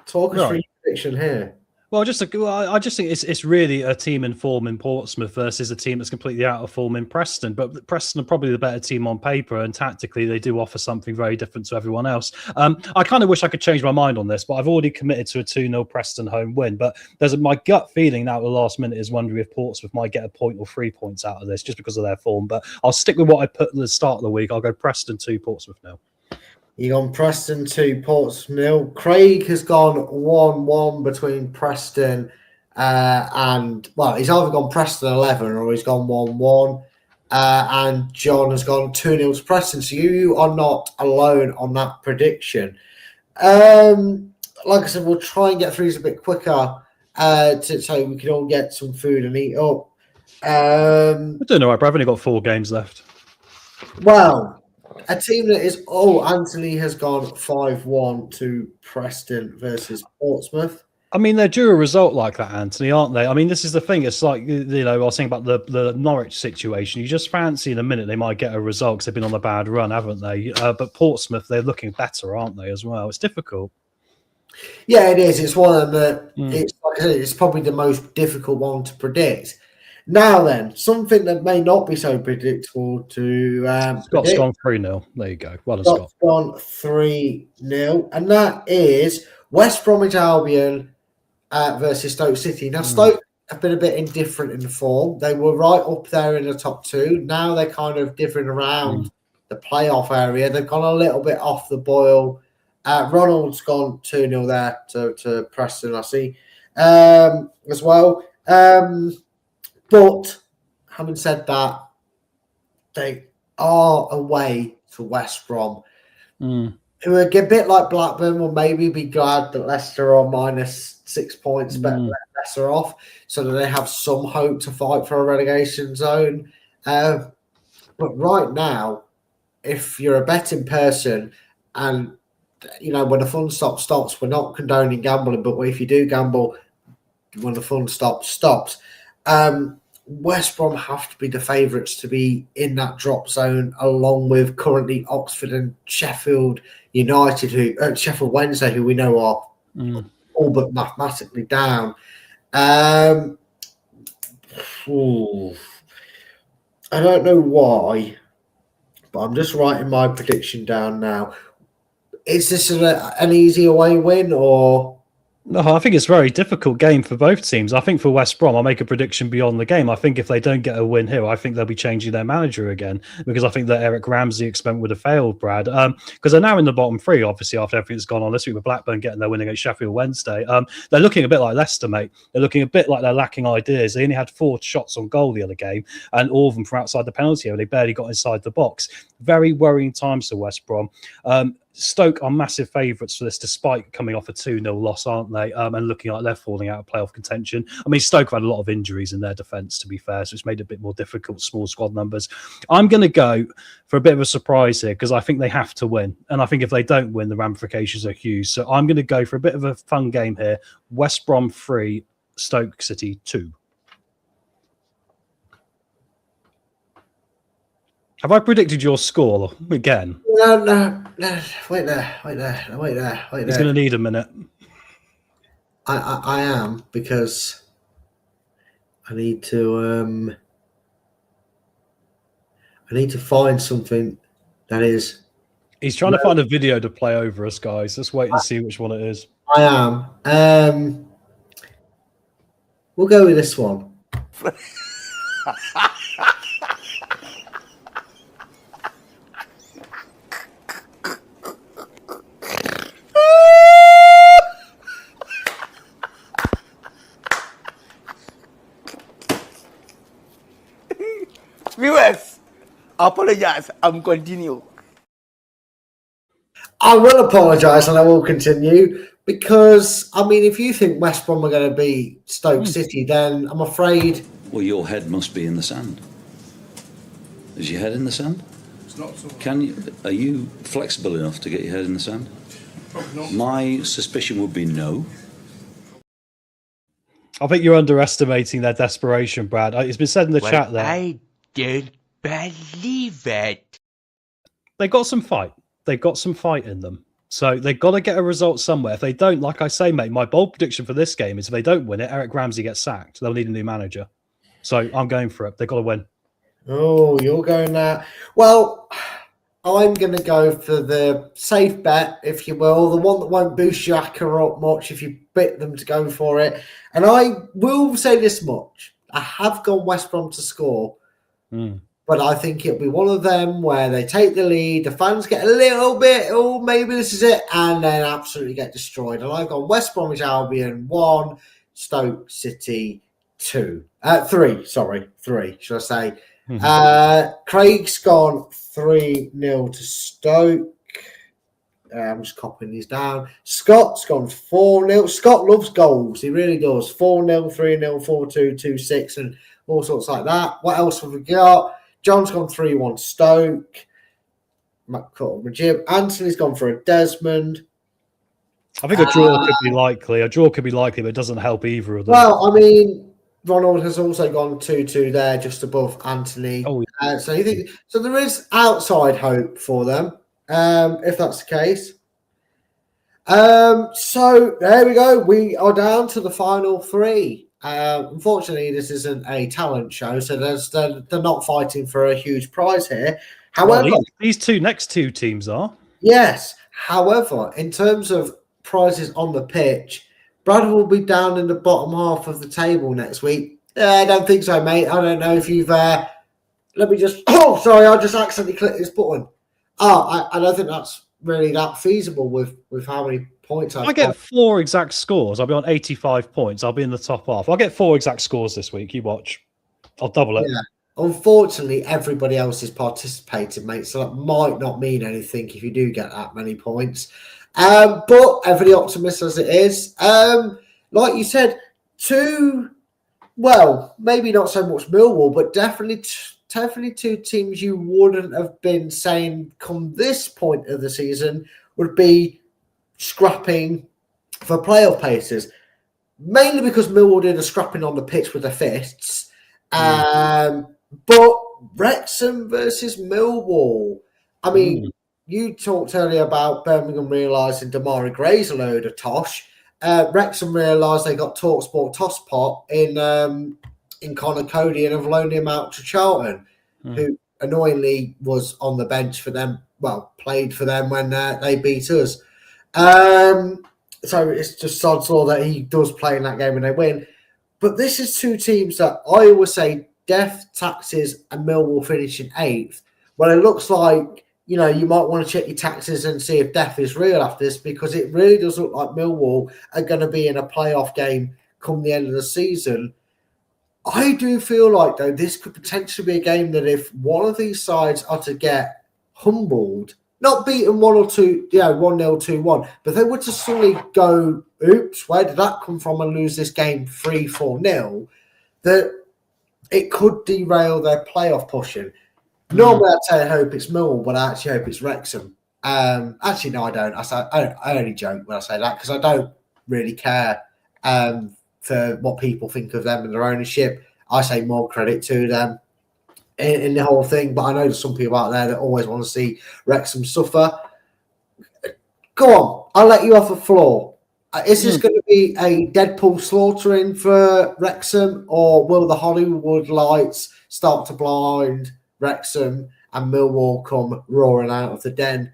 talk us through your prediction here. Well, I just think it's really a team in form in Portsmouth versus a team that's completely out of form in Preston. But Preston are probably the better team on paper, and tactically they do offer something very different to everyone else. I kind of wish I could change my mind on this, but I've already committed to a 2-0 Preston home win. But my gut feeling now at the last minute is wondering if Portsmouth might get a point or 3 points out of this just because of their form. But I'll stick with what I put at the start of the week. I'll go Preston 2, Portsmouth 0. You've gone Preston 2, Portsmouth 0. Craig has gone 1-1 between Preston and, well, he's either gone Preston 11 or he's gone 1-1. And John has gone 2-0 to Preston. So you are not alone on that prediction. Like I said, we'll try and get through these a bit quicker so we can all get some food and eat up. I don't know, I've only got 4 games left. Well, a team that is... Anthony has gone 5-1 to Preston versus Portsmouth. I mean, they're due a result like that, Anthony, aren't they? I mean, this is the thing. It's like, I was saying about the Norwich situation. You just fancy in a minute they might get a result because they've been on a bad run, haven't they? But Portsmouth, they're looking better, aren't they, as well? It's difficult. Yeah, it is. It's one of the... It's like I said, it's probably the most difficult one to predict. Now then, something that may not be so predictable to Scott's predict. gone 3-0. There you go. Well done, Scott's Scott. gone 3-0, and that is West Bromwich Albion versus Stoke City. Now, Stoke have been a bit indifferent in the form. They were right up there in the top two. Now they're kind of different around the playoff area. They've gone a little bit off the boil. Ronald's gone 2-0 there to Preston, I see, as well. But having said that, they are away to West Brom, who are a bit like Blackburn. Will maybe be glad that Leicester are minus 6 points, but Leicester off, so that they have some hope to fight for a relegation zone. But right now, if you're a betting person, and when the fun stops, we're not condoning gambling, but if you do gamble, when the fun stops. West Brom have to be the favourites to be in that drop zone, along with currently Oxford and Sheffield United, Sheffield Wednesday, who we know are all but mathematically down. I don't know why, but I'm just writing my prediction down now. Is this an easy away win, or? No, I think it's a very difficult game for both teams. I think for West Brom, I'll make a prediction beyond the game. I think if they don't get a win here, I think they'll be changing their manager again, because I think that Eric Ramsey experiment would have failed, Brad. Because they're now in the bottom three, obviously, after everything that's gone on this week with Blackburn getting their win against Sheffield Wednesday. They're looking a bit like Leicester, mate. They're looking a bit like they're lacking ideas. They only had 4 shots on goal the other game, and all of them from outside the penalty area. They barely got inside the box. Very worrying times for West Brom. Stoke are massive favourites for this, despite coming off a 2-0 loss, aren't they? And looking like they're falling out of playoff contention. I mean, Stoke have had a lot of injuries in their defence, to be fair, so it's made it a bit more difficult, small squad numbers. I'm going to go for a bit of a surprise here, because I think they have to win. And I think if they don't win, the ramifications are huge. So I'm going to go for a bit of a fun game here. West Brom 3, Stoke City 2. Have I predicted your score again? No. Wait there. He's going to need a minute. I am, because I need to find something that is. He's trying to find a video to play over us, guys. Let's wait and see which one it is. I am. We'll go with this one. Viewers, apologize. I'm continue. I will apologise and I will continue, because, I mean, if you think West Brom are going to be Stoke City, then I'm afraid. Well, your head must be in the sand. Is your head in the sand? It's not so. Are you flexible enough to get your head in the sand? Not. My suspicion would be no. I think you're underestimating their desperation, Brad. It's been said in the chat there. I don't believe it. They got some fight. They've got some fight in them. So they've got to get a result somewhere. If they don't, like I say, mate, my bold prediction for this game is if they don't win it, Eric Ramsey gets sacked. They'll need a new manager. So I'm going for it. They've got to win. Oh, you're going there. Well, I'm going to go for the safe bet, if you will, the one that won't boost your ACCA up much if you bet them to go for it. And I will say this much. I have gone West Brom to score, but I think it'll be one of them where they take the lead, the fans get a little bit, oh, maybe this is it, and then absolutely get destroyed. And I've gone West Bromwich Albion 1, Stoke City 3, should I say. Craig's gone 3-0 to Stoke. I'm just copying these down. Scott's gone 4-0. Scott loves goals. He really does. 4-0, 3-0, 4-2, 2-6, and all sorts like that. What else have we got? John's gone 3-1 Stoke. Anthony's gone for a Desmond. I think a draw could be likely. A draw could be likely, but it doesn't help either of them. Well, I mean, Ronald has also gone 2-2 there, just above Anthony. Oh, yeah. So you think there is outside hope for them, if that's the case. So there we go. We are down to the final 3. Unfortunately, this isn't a talent show, so they're not fighting for a huge prize here. Well, However, these next two teams are. yes. However, in terms of prizes on the pitch, Brad will be down in the bottom half of the table next week. I don't think so, mate. I don't know if you've. Let me just. Oh, sorry, I just accidentally clicked this button. I don't think that's really that feasible with how many points I get 4 exact scores. I'll be on 85 points. I'll be in the top half. I'll get 4 exact scores this week. You watch. I'll double it. Yeah. Unfortunately, everybody else is participating, mate. So that might not mean anything if you do get that many points. But every optimist as it is. Like you said, maybe not so much Millwall, but definitely two teams you wouldn't have been saying come this point of the season would be scrapping for playoff places. Mainly because Millwall did a scrapping on the pitch with their fists. But Wrexham versus Millwall. I mean, you talked earlier about Birmingham realising Damari Gray's a load of tosh. Wrexham realised they got TalkSport tosspot in Connor Cody and have loaned him out to Charlton, who annoyingly was on the bench for them. Well, played for them when they beat us. So it's just sod's law that he does play in that game and they win. But this is two teams that I always say Death, Taxes, and Millwall finishing 8th. Well, it looks like, you might want to check your taxes and see if Death is real after this, because it really does look like Millwall are going to be in a playoff game come the end of the season. I do feel like, though, this could potentially be a game that if one of these sides are to get humbled, not beaten 1 or 2, 1-0, 2-1, but they were to suddenly go, oops, where did that come from, and lose this game 3-4-0, that it could derail their playoff pushing. Normally, I'd say I hope it's Millwall, but I actually hope it's Wrexham. Actually, no, I don't. I only joke when I say that because I don't really care for what people think of them and their ownership. I say more credit to them in the whole thing, but I know there's some people out there that always want to see Wrexham suffer. Go on, I'll let you off the floor. Is this going to be a Deadpool slaughtering for Wrexham, or will the Hollywood lights start to blind Wrexham and Millwall come roaring out of the den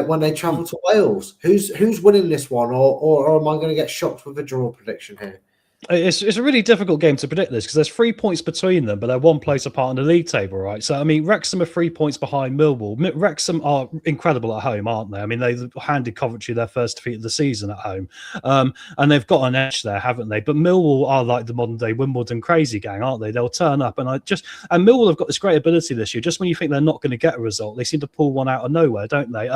when they travel to Wales? Who's winning this one, or am I going to get shocked with a draw prediction here? It's a really difficult game to predict this because there's 3 points between them, but they're 1 place apart in the league table, right? So, I mean, Wrexham are 3 points behind Millwall. Wrexham are incredible at home, aren't they? I mean, they handed Coventry their first defeat of the season at home. And they've got an edge there, haven't they? But Millwall are like the modern-day Wimbledon crazy gang, aren't they? They'll turn up. And Millwall have got this great ability this year. Just when you think they're not going to get a result, they seem to pull one out of nowhere, don't they?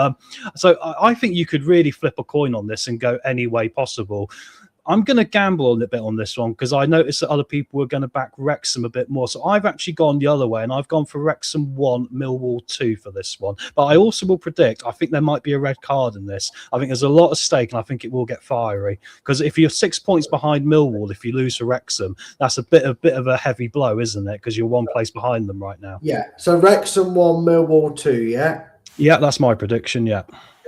So I think you could really flip a coin on this and go any way possible. I'm going to gamble a little bit on this one because I noticed that other people were going to back Wrexham a bit more. So I've actually gone the other way, and I've gone for Wrexham 1, Millwall 2 for this one. But I also will predict, I think there might be a red card in this. I think there's a lot at stake, and I think it will get fiery. Because if you're 6 points behind Millwall, if you lose to Wrexham, that's a bit of a heavy blow, isn't it? Because you're 1 place behind them right now. Yeah, so Wrexham 1, Millwall 2, yeah? Yeah, that's my prediction, yeah.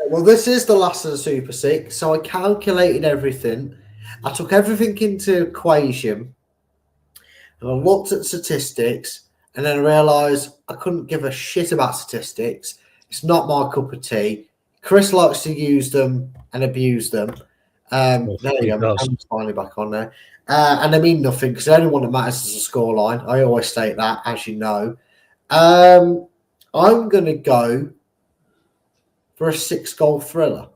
Well, this is the last of the Super 6, so I calculated everything. I took everything into equation and I looked at statistics, and then I realised I couldn't give a shit about statistics. It's not my cup of tea. Chris likes to use them and abuse them. There you go. I'm finally back on there. And they mean nothing because the only one that matters is the scoreline. I always state that, as you know. I'm going to go for a 6-goal thriller.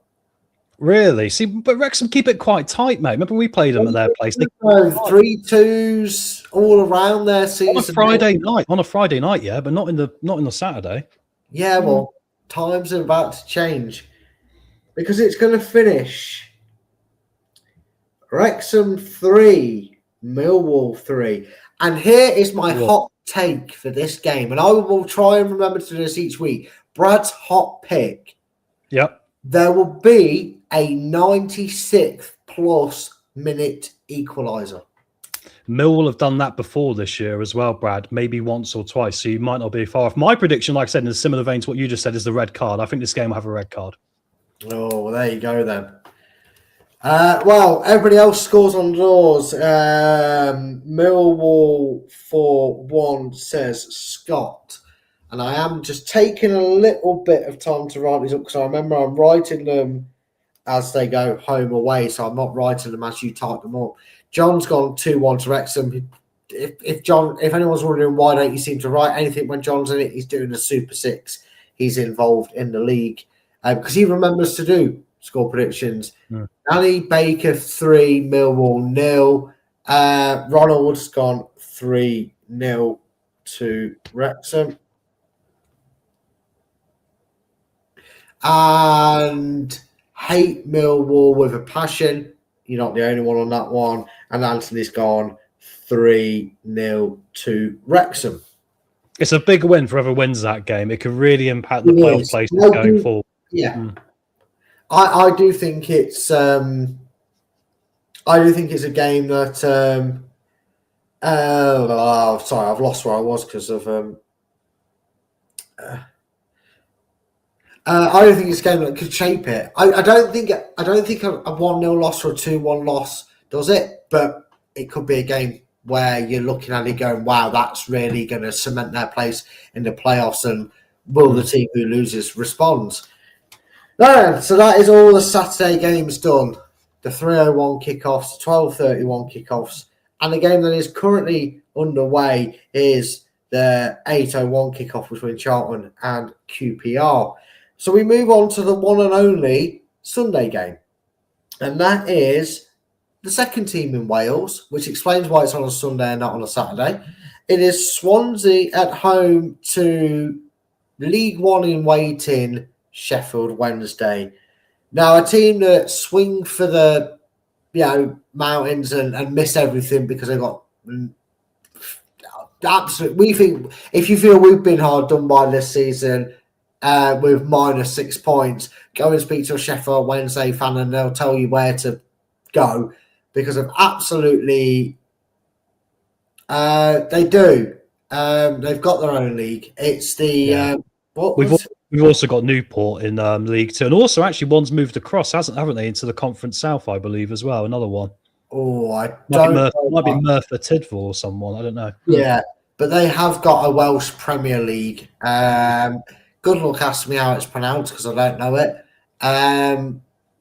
Really? See, but Wrexham keep it quite tight, mate. Remember we played them at their place. 3-2s all around their season. On a Friday night, yeah, but not in the Saturday. Yeah, well, times are about to change because it's going to finish Wrexham 3, Millwall 3. And here is my hot take for this game. And I will try and remember to do this each week. Brad's hot pick. Yep. There will be a 96th plus minute equaliser. Millwall have done that before this year as well, Brad, maybe once or twice, so you might not be far off. My prediction, like I said, in a similar vein to what you just said, is the red card. I think this game will have a red card. Oh, well, there you go then. Well, everybody else scores on draws. Millwall 4-1 says Scott. And I am just taking a little bit of time to write these up because I remember I'm writing them as they go home away, so I'm not writing them as you type them up. John's gone 2-1 to Wrexham. If anyone's wondering why don't you seem to write anything when John's in it, he's doing a Super Six. He's involved in the league because he remembers to do score predictions. Danny Baker 3, Millwall 0. Ronald's gone 3-0 to Wrexham. And hate Millwall with a passion. You're not the only one on that one. And Anthony's gone 3-0 to Wrexham. It's a big win for whoever wins that game. It could really impact the playoff places going forward. Yeah. I do think it's a game that sorry, I've lost where I was because of I don't think it's a game that could shape it. I don't think a 1-0 loss or a 2-1 loss does it, but it could be a game where you're looking at it going, wow, that's really going to cement their place in the playoffs, and will the team who loses respond? No, so that is all the Saturday games done. The 3:01 kickoffs, 12:31 kickoffs, and the game that is currently underway is the 8:01 kickoff between Charlton and QPR. So we move on to the one and only Sunday game, and that is the second team in Wales, which explains why it's on a Sunday and not on a Saturday. It is Swansea at home to League One in waiting, Sheffield Wednesday. Now, a team that swing for the mountains and miss everything because they got absolute. We think if you feel we've been hard done by this season with -6 points, go and speak to a Sheffield Wednesday fan and they'll tell you where to go because of absolutely. They do. They've got their own league. It's the We've also got Newport in League Two, and also actually one's moved across, haven't they, into the Conference South, I believe, as well. Another one. Oh, I might be Merthyr Tydfil or someone. I don't know. Yeah, but they have got a Welsh Premier League. Good luck asking me how it's pronounced because I don't know it.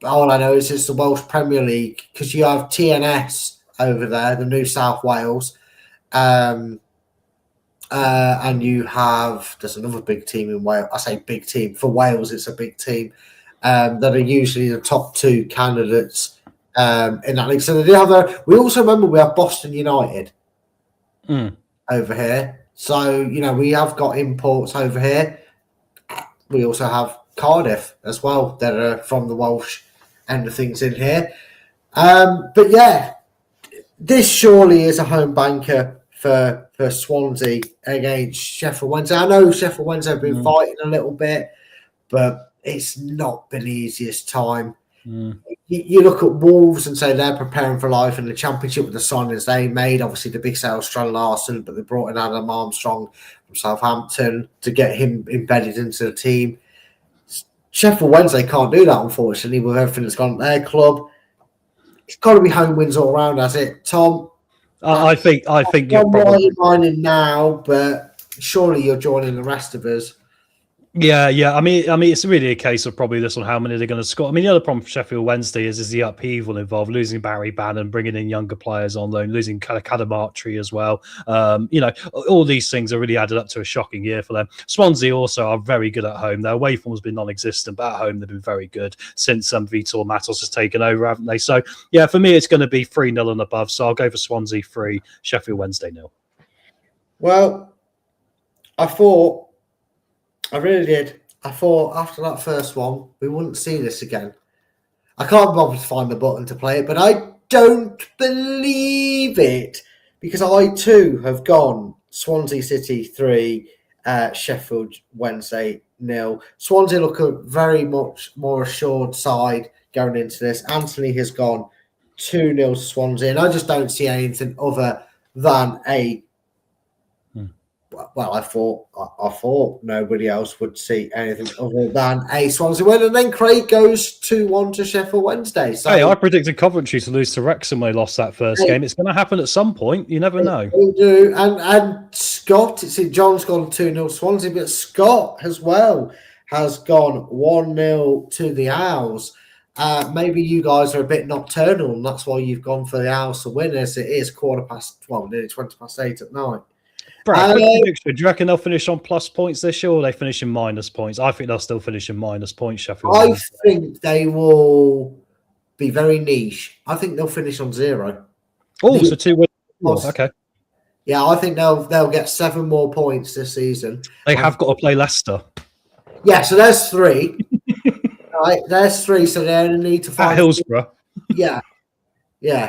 All I know is it's the Welsh Premier League because you have TNS over there, the New South Wales. And you have, there's another big team in Wales. I say big team. For Wales, it's a big team that are usually the top two candidates in that league. So they do have we also remember we have Boston United over here. So, we have got imports over here. We also have Cardiff as well that are from the Welsh end of things in here. But yeah, this surely is a home banker for Swansea against Sheffield Wednesday. I know Sheffield Wednesday have been fighting a little bit, but it's not been the easiest time. You look at Wolves and say they're preparing for life in the Championship with the signings they made. Obviously, the big sale Strand Larson, but they brought in Adam Armstrong from Southampton to get him embedded into the team. Sheffield Wednesday can't do that, unfortunately, with everything that's gone at their club. It's got to be home wins all around, has it, Tom? I think you're probably mining now, but surely you're joining the rest of us. Yeah. I mean, it's really a case of probably this one, how many they're going to score. I mean, the other problem for Sheffield Wednesday is the upheaval involved, losing Barry Bannon, bringing in younger players on loan, losing Kadamartri as well. All these things are really added up to a shocking year for them. Swansea also are very good at home. Their away form has been non-existent, but at home they've been very good since Vitor Matos has taken over, haven't they? So, yeah, for me, it's going to be 3-0 and above. So I'll go for Swansea 3, Sheffield Wednesday 0. Well, I really did. I thought after that first one, we wouldn't see this again. I can't bother to find the button to play it, but I don't believe it because I too have gone Swansea City 3, Sheffield Wednesday 0. Swansea look a very much more assured side going into this. Anthony has gone 2-0 to Swansea, and I just don't see anything other than a well, I thought nobody else would see anything other than a Swansea win, and then Craig goes 2-1 to Sheffield Wednesday. So Hey, I predicted Coventry to lose to Wrexham when they lost that first game. It's going to happen at some point. You never know. They do, and Scott. See, John's gone 2-0 Swansea, but Scott as well has gone 1-0 to the Owls. Maybe you guys are a bit nocturnal, and that's why you've gone for the Owls to win, as it is nearly 8 at night. Brad, quick prediction. Do you reckon they'll finish on plus points this year, or they finish in minus points? I think they'll still finish in minus points, Sheffield. I think they will be very niche. I think they'll finish on 0. Oh, so 2 wins. Okay. Yeah, I think they'll get 7 more points this season. They have got to play Leicester. Yeah, so there's 3. Right, there's 3, so they only need to find At Hillsborough. Yeah.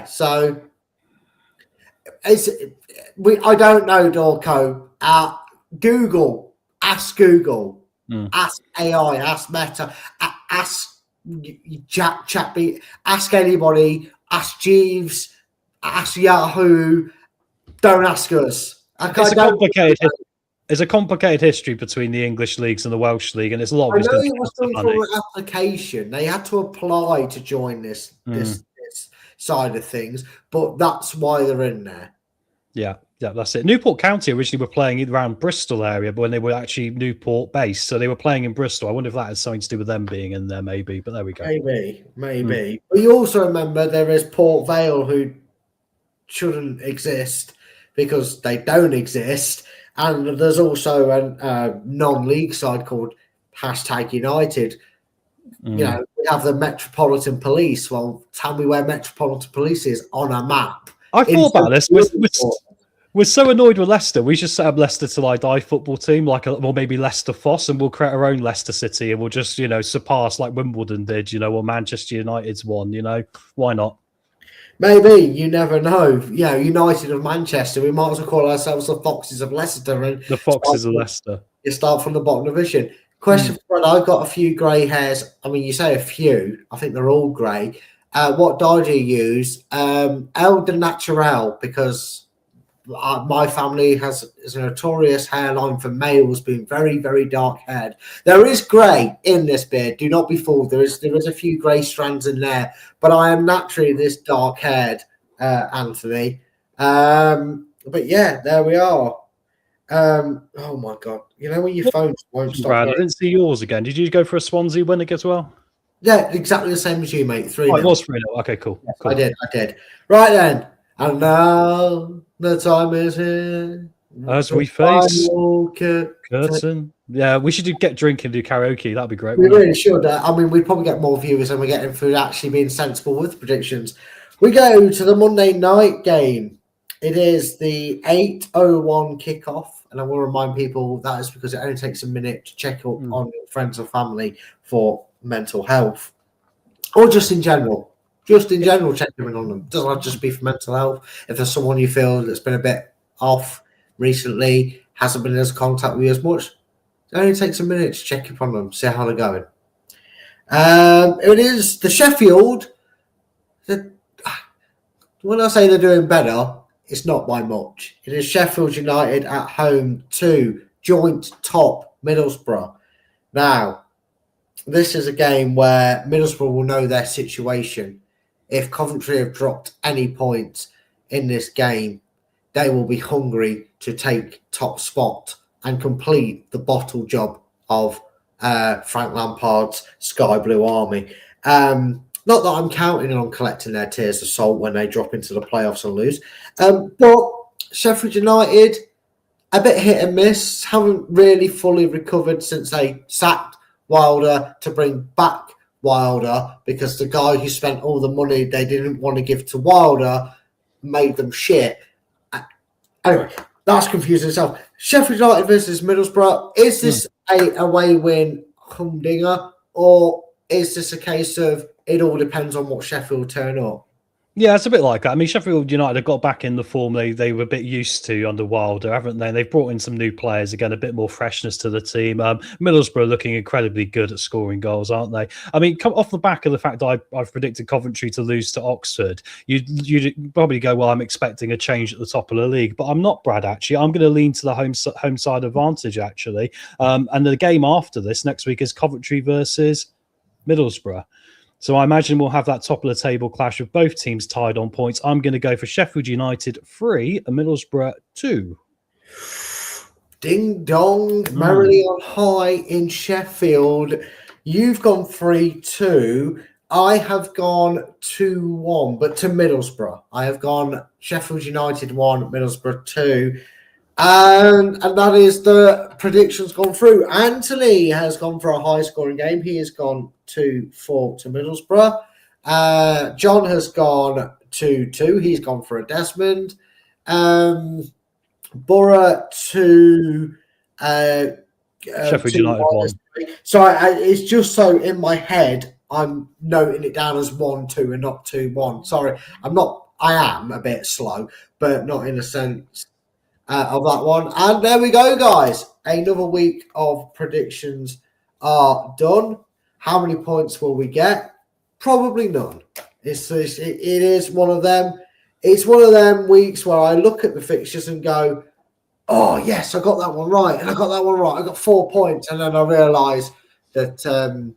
So I don't know, Dorco. Ask Google, ask AI, ask Meta, ask ChatGPT, ask anybody, ask Jeeves, ask Yahoo. Don't ask us. It's a complicated history between the English leagues and the Welsh league, and it's a lot of. I know it was done for an application. They had to apply to join this side of things, but that's why they're in there. Yeah, that's it. Newport County originally were playing around Bristol area, but when they were actually Newport based, so they were playing in Bristol. I wonder if that has something to do with them being in there, maybe. But there we go. Maybe. But you also remember there is Port Vale, who shouldn't exist because they don't exist. And there's also a non-league side called #United. You know, we have the Metropolitan Police. Well, tell me where Metropolitan Police is on a map. I thought about this. We're so annoyed with Leicester. We should set up Leicester Till I Die football team, or maybe Leicester Foss, and we'll create our own Leicester City, and we'll just, surpass like Wimbledon did, or Manchester United's won. Why not? Maybe, you never know. United of Manchester. We might as well call ourselves the Foxes of Leicester. And the Foxes of Leicester. You start from the bottom division. Question for Fred. I've got a few grey hairs. I mean, you say a few. I think they're all grey. What dye do you use? El de Natural, because my family is a notorious hairline for males being very, very dark haired. There is grey in this beard. Do not be fooled. There is a few grey strands in there, but I am naturally this dark haired, Anthony. But yeah, there we are. Oh my God! When your phone won't stop. Brad, I didn't see yours again. Did you go for a Swansea win as well? Yeah, exactly the same as you, mate. 3-0. Oh, it was 3-0. Okay, cool. Yes, cool. I did. Right then. And now the time is here. As we face curtain. Yeah, we should get drinking and do karaoke. That'd be great. We really should. I mean, we'd probably get more viewers than we're getting for actually being sensible with predictions. We go to the Monday night game. It is the 8:01 kickoff. And I will remind people that is because it only takes a minute to check up on your friends or family for mental health. Or just in general. Check in on them. Doesn't have to just be for mental health. If there's someone you feel that's been a bit off recently, hasn't been in contact with you as much, it only takes a minute to check up on them, see how they're going. It is the Sheffield. When I say they're doing better, it's not by much. It is Sheffield United at home to joint top Middlesbrough. Now, this is a game where Middlesbrough will know their situation. If Coventry have dropped any points in this game, they will be hungry to take top spot and complete the bottle job of Frank Lampard's Sky Blue Army. Not that I'm counting on collecting their tears of salt when they drop into the playoffs and lose. But Sheffield United, a bit hit and miss, haven't really fully recovered since they sacked Wilder to bring back Wilder, because the guy who spent all the money they didn't want to give to Wilder made them shit. Anyway, that's confusing itself. Sheffield United versus Middlesbrough. Is this a away win humdinger, or is this a case of it all depends on what Sheffield turn up? Yeah, it's a bit like that. I mean, Sheffield United have got back in the form they were a bit used to under Wilder, haven't they? They've brought in some new players again, a bit more freshness to the team. Middlesbrough looking incredibly good at scoring goals, aren't they? I mean, come off the back of the fact that I've predicted Coventry to lose to Oxford, you'd probably go, well, I'm expecting a change at the top of the league, but I'm not, Brad. Actually, I'm going to lean to the home side advantage. Actually, and the game after this next week is Coventry versus Middlesbrough. So I imagine we'll have that top of the table clash with both teams tied on points. I'm going to go for Sheffield United 3 and Middlesbrough 2. Ding dong, merrily on high in Sheffield. You've gone 3-2. I have gone 2-1, but to Middlesbrough. I have gone Sheffield United 1, Middlesbrough 2. And that is the predictions gone through. Anthony has gone for a high-scoring game. He has gone 2-4 to Middlesbrough. John has gone 2-2. He's gone for a Desmond. Borough to Sheffield United 1. So it's just so in my head, I'm noting it down as 1-2 and not 2-1. Sorry, I am a bit slow, but not in a sense of that one. And there we go, guys. Another week of predictions are done. How many points will we get? Probably none. It is one of them. It's one of them weeks where I look at the fixtures and go, oh, yes, I got that one right. And I got that one right. I got 4 points. And then I realise that, so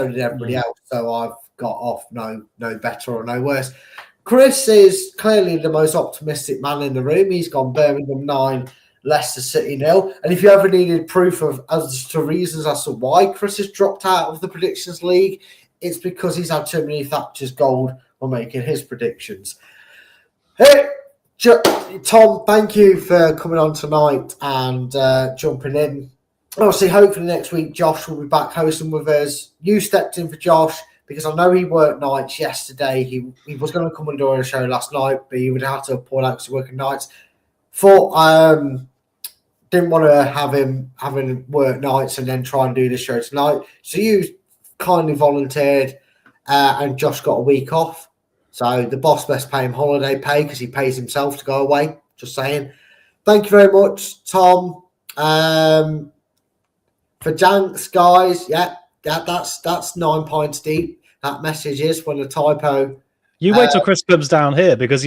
did everybody else. So I've got off no better or no worse. Chris is clearly the most optimistic man in the room. He's gone Birmingham 9, Leicester City 0. And if you ever needed proof as to reasons as to why Chris has dropped out of the predictions league, it's because he's had too many Thatcher's gold on making his predictions. Hey, Tom, thank you for coming on tonight and jumping in. Obviously, hopefully next week Josh will be back hosting with us. You stepped in for Josh because I know he worked nights yesterday. He was going to come and do a show last night, but he would have to pull out to working nights. Didn't want to have him having work nights and then try and do the show tonight. So you kindly volunteered, and Josh got a week off. So the boss best pay him holiday pay because he pays himself to go away. Just saying. Thank you very much, Tom. For Janks, guys, that's 9 pints deep. That message is when the typo. You wait till Chris comes down here because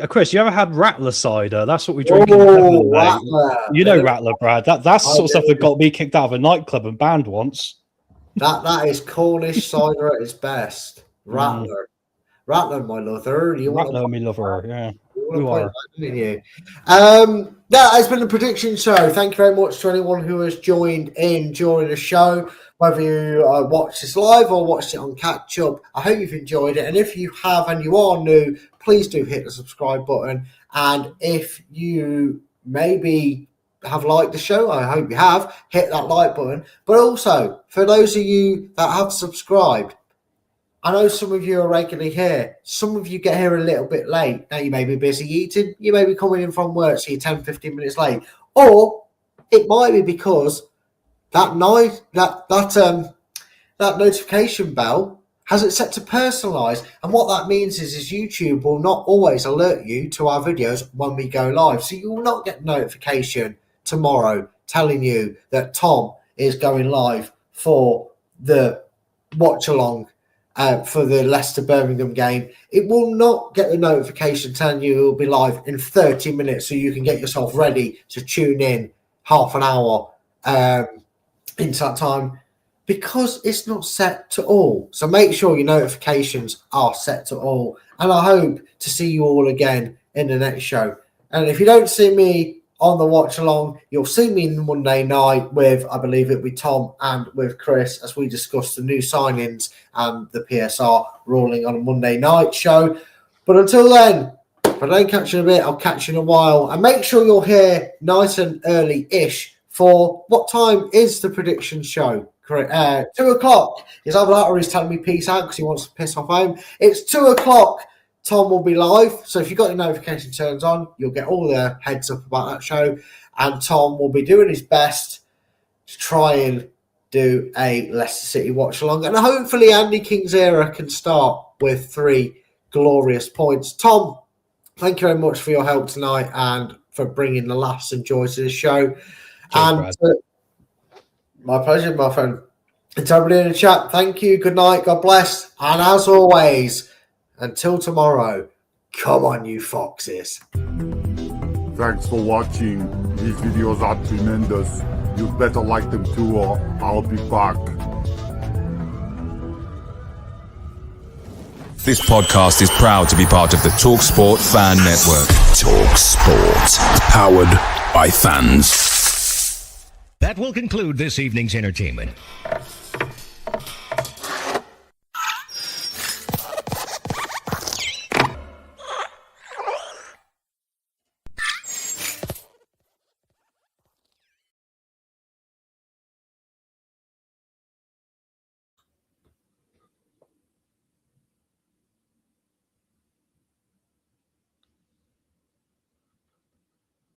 Chris, you ever had Rattler cider? That's what we drink in the Devon, Rattler. You know Rattler, Brad. That's the sort of stuff that got me kicked out of a nightclub and banned once. That is Cornish cider at its best. Rattler. Rattler, my lover. Rattler, my lover, yeah. You are. That has been the prediction show. Thank you very much to anyone who has joined in during the show, whether you watched this live or watched it on catch up. I hope you've enjoyed it. And if you have and you are new, please do hit the subscribe button. And if you maybe have liked the show, I hope you have, hit that like button. But also, for those of you that have subscribed, I know some of you are regularly here. Some of you get here a little bit late. Now, you may be busy eating. You may be coming in from work, so you're 10, 15 minutes late. Or it might be because that notification bell has it set to personalize. And what that means is YouTube will not always alert you to our videos when we go live. So you will not get notification tomorrow telling you that Tom is going live for the watch along for the Leicester Birmingham game. It will not get the notification telling you it will be live in 30 minutes so you can get yourself ready to tune in half an hour into that time, because it's not set to all. So make sure your notifications are set to all. And I hope to see you all again in the next show. And if you don't see me on the watch along, you'll see me Monday night with, I believe it'll be Tom and with Chris, as we discuss the new signings and the PSR ruling on a Monday night show. But until then, if I don't catch you in a bit, I'll catch you in a while. And make sure you're here nice and early-ish for what time is the prediction show? 2 o'clock. His other latter is telling me peace out because he wants to piss off home. It's 2 o'clock. Tom will be live. So if you've got your notification turns on, you'll get all the heads up about that show. And Tom will be doing his best to try and do a Leicester City watch along. And hopefully Andy King's era can start with 3 glorious points. Tom, thank you very much for your help tonight and for bringing the laughs and joy to the show. Cheers, My pleasure, my friend. And to everybody in the chat, thank you. Good night. God bless. And as always, until tomorrow, come on, you foxes. Thanks for watching. These videos are tremendous. You better like them too, or I'll be back. This podcast is proud to be part of the TalkSport Fan Network. TalkSport. Powered by fans. That will conclude this evening's entertainment.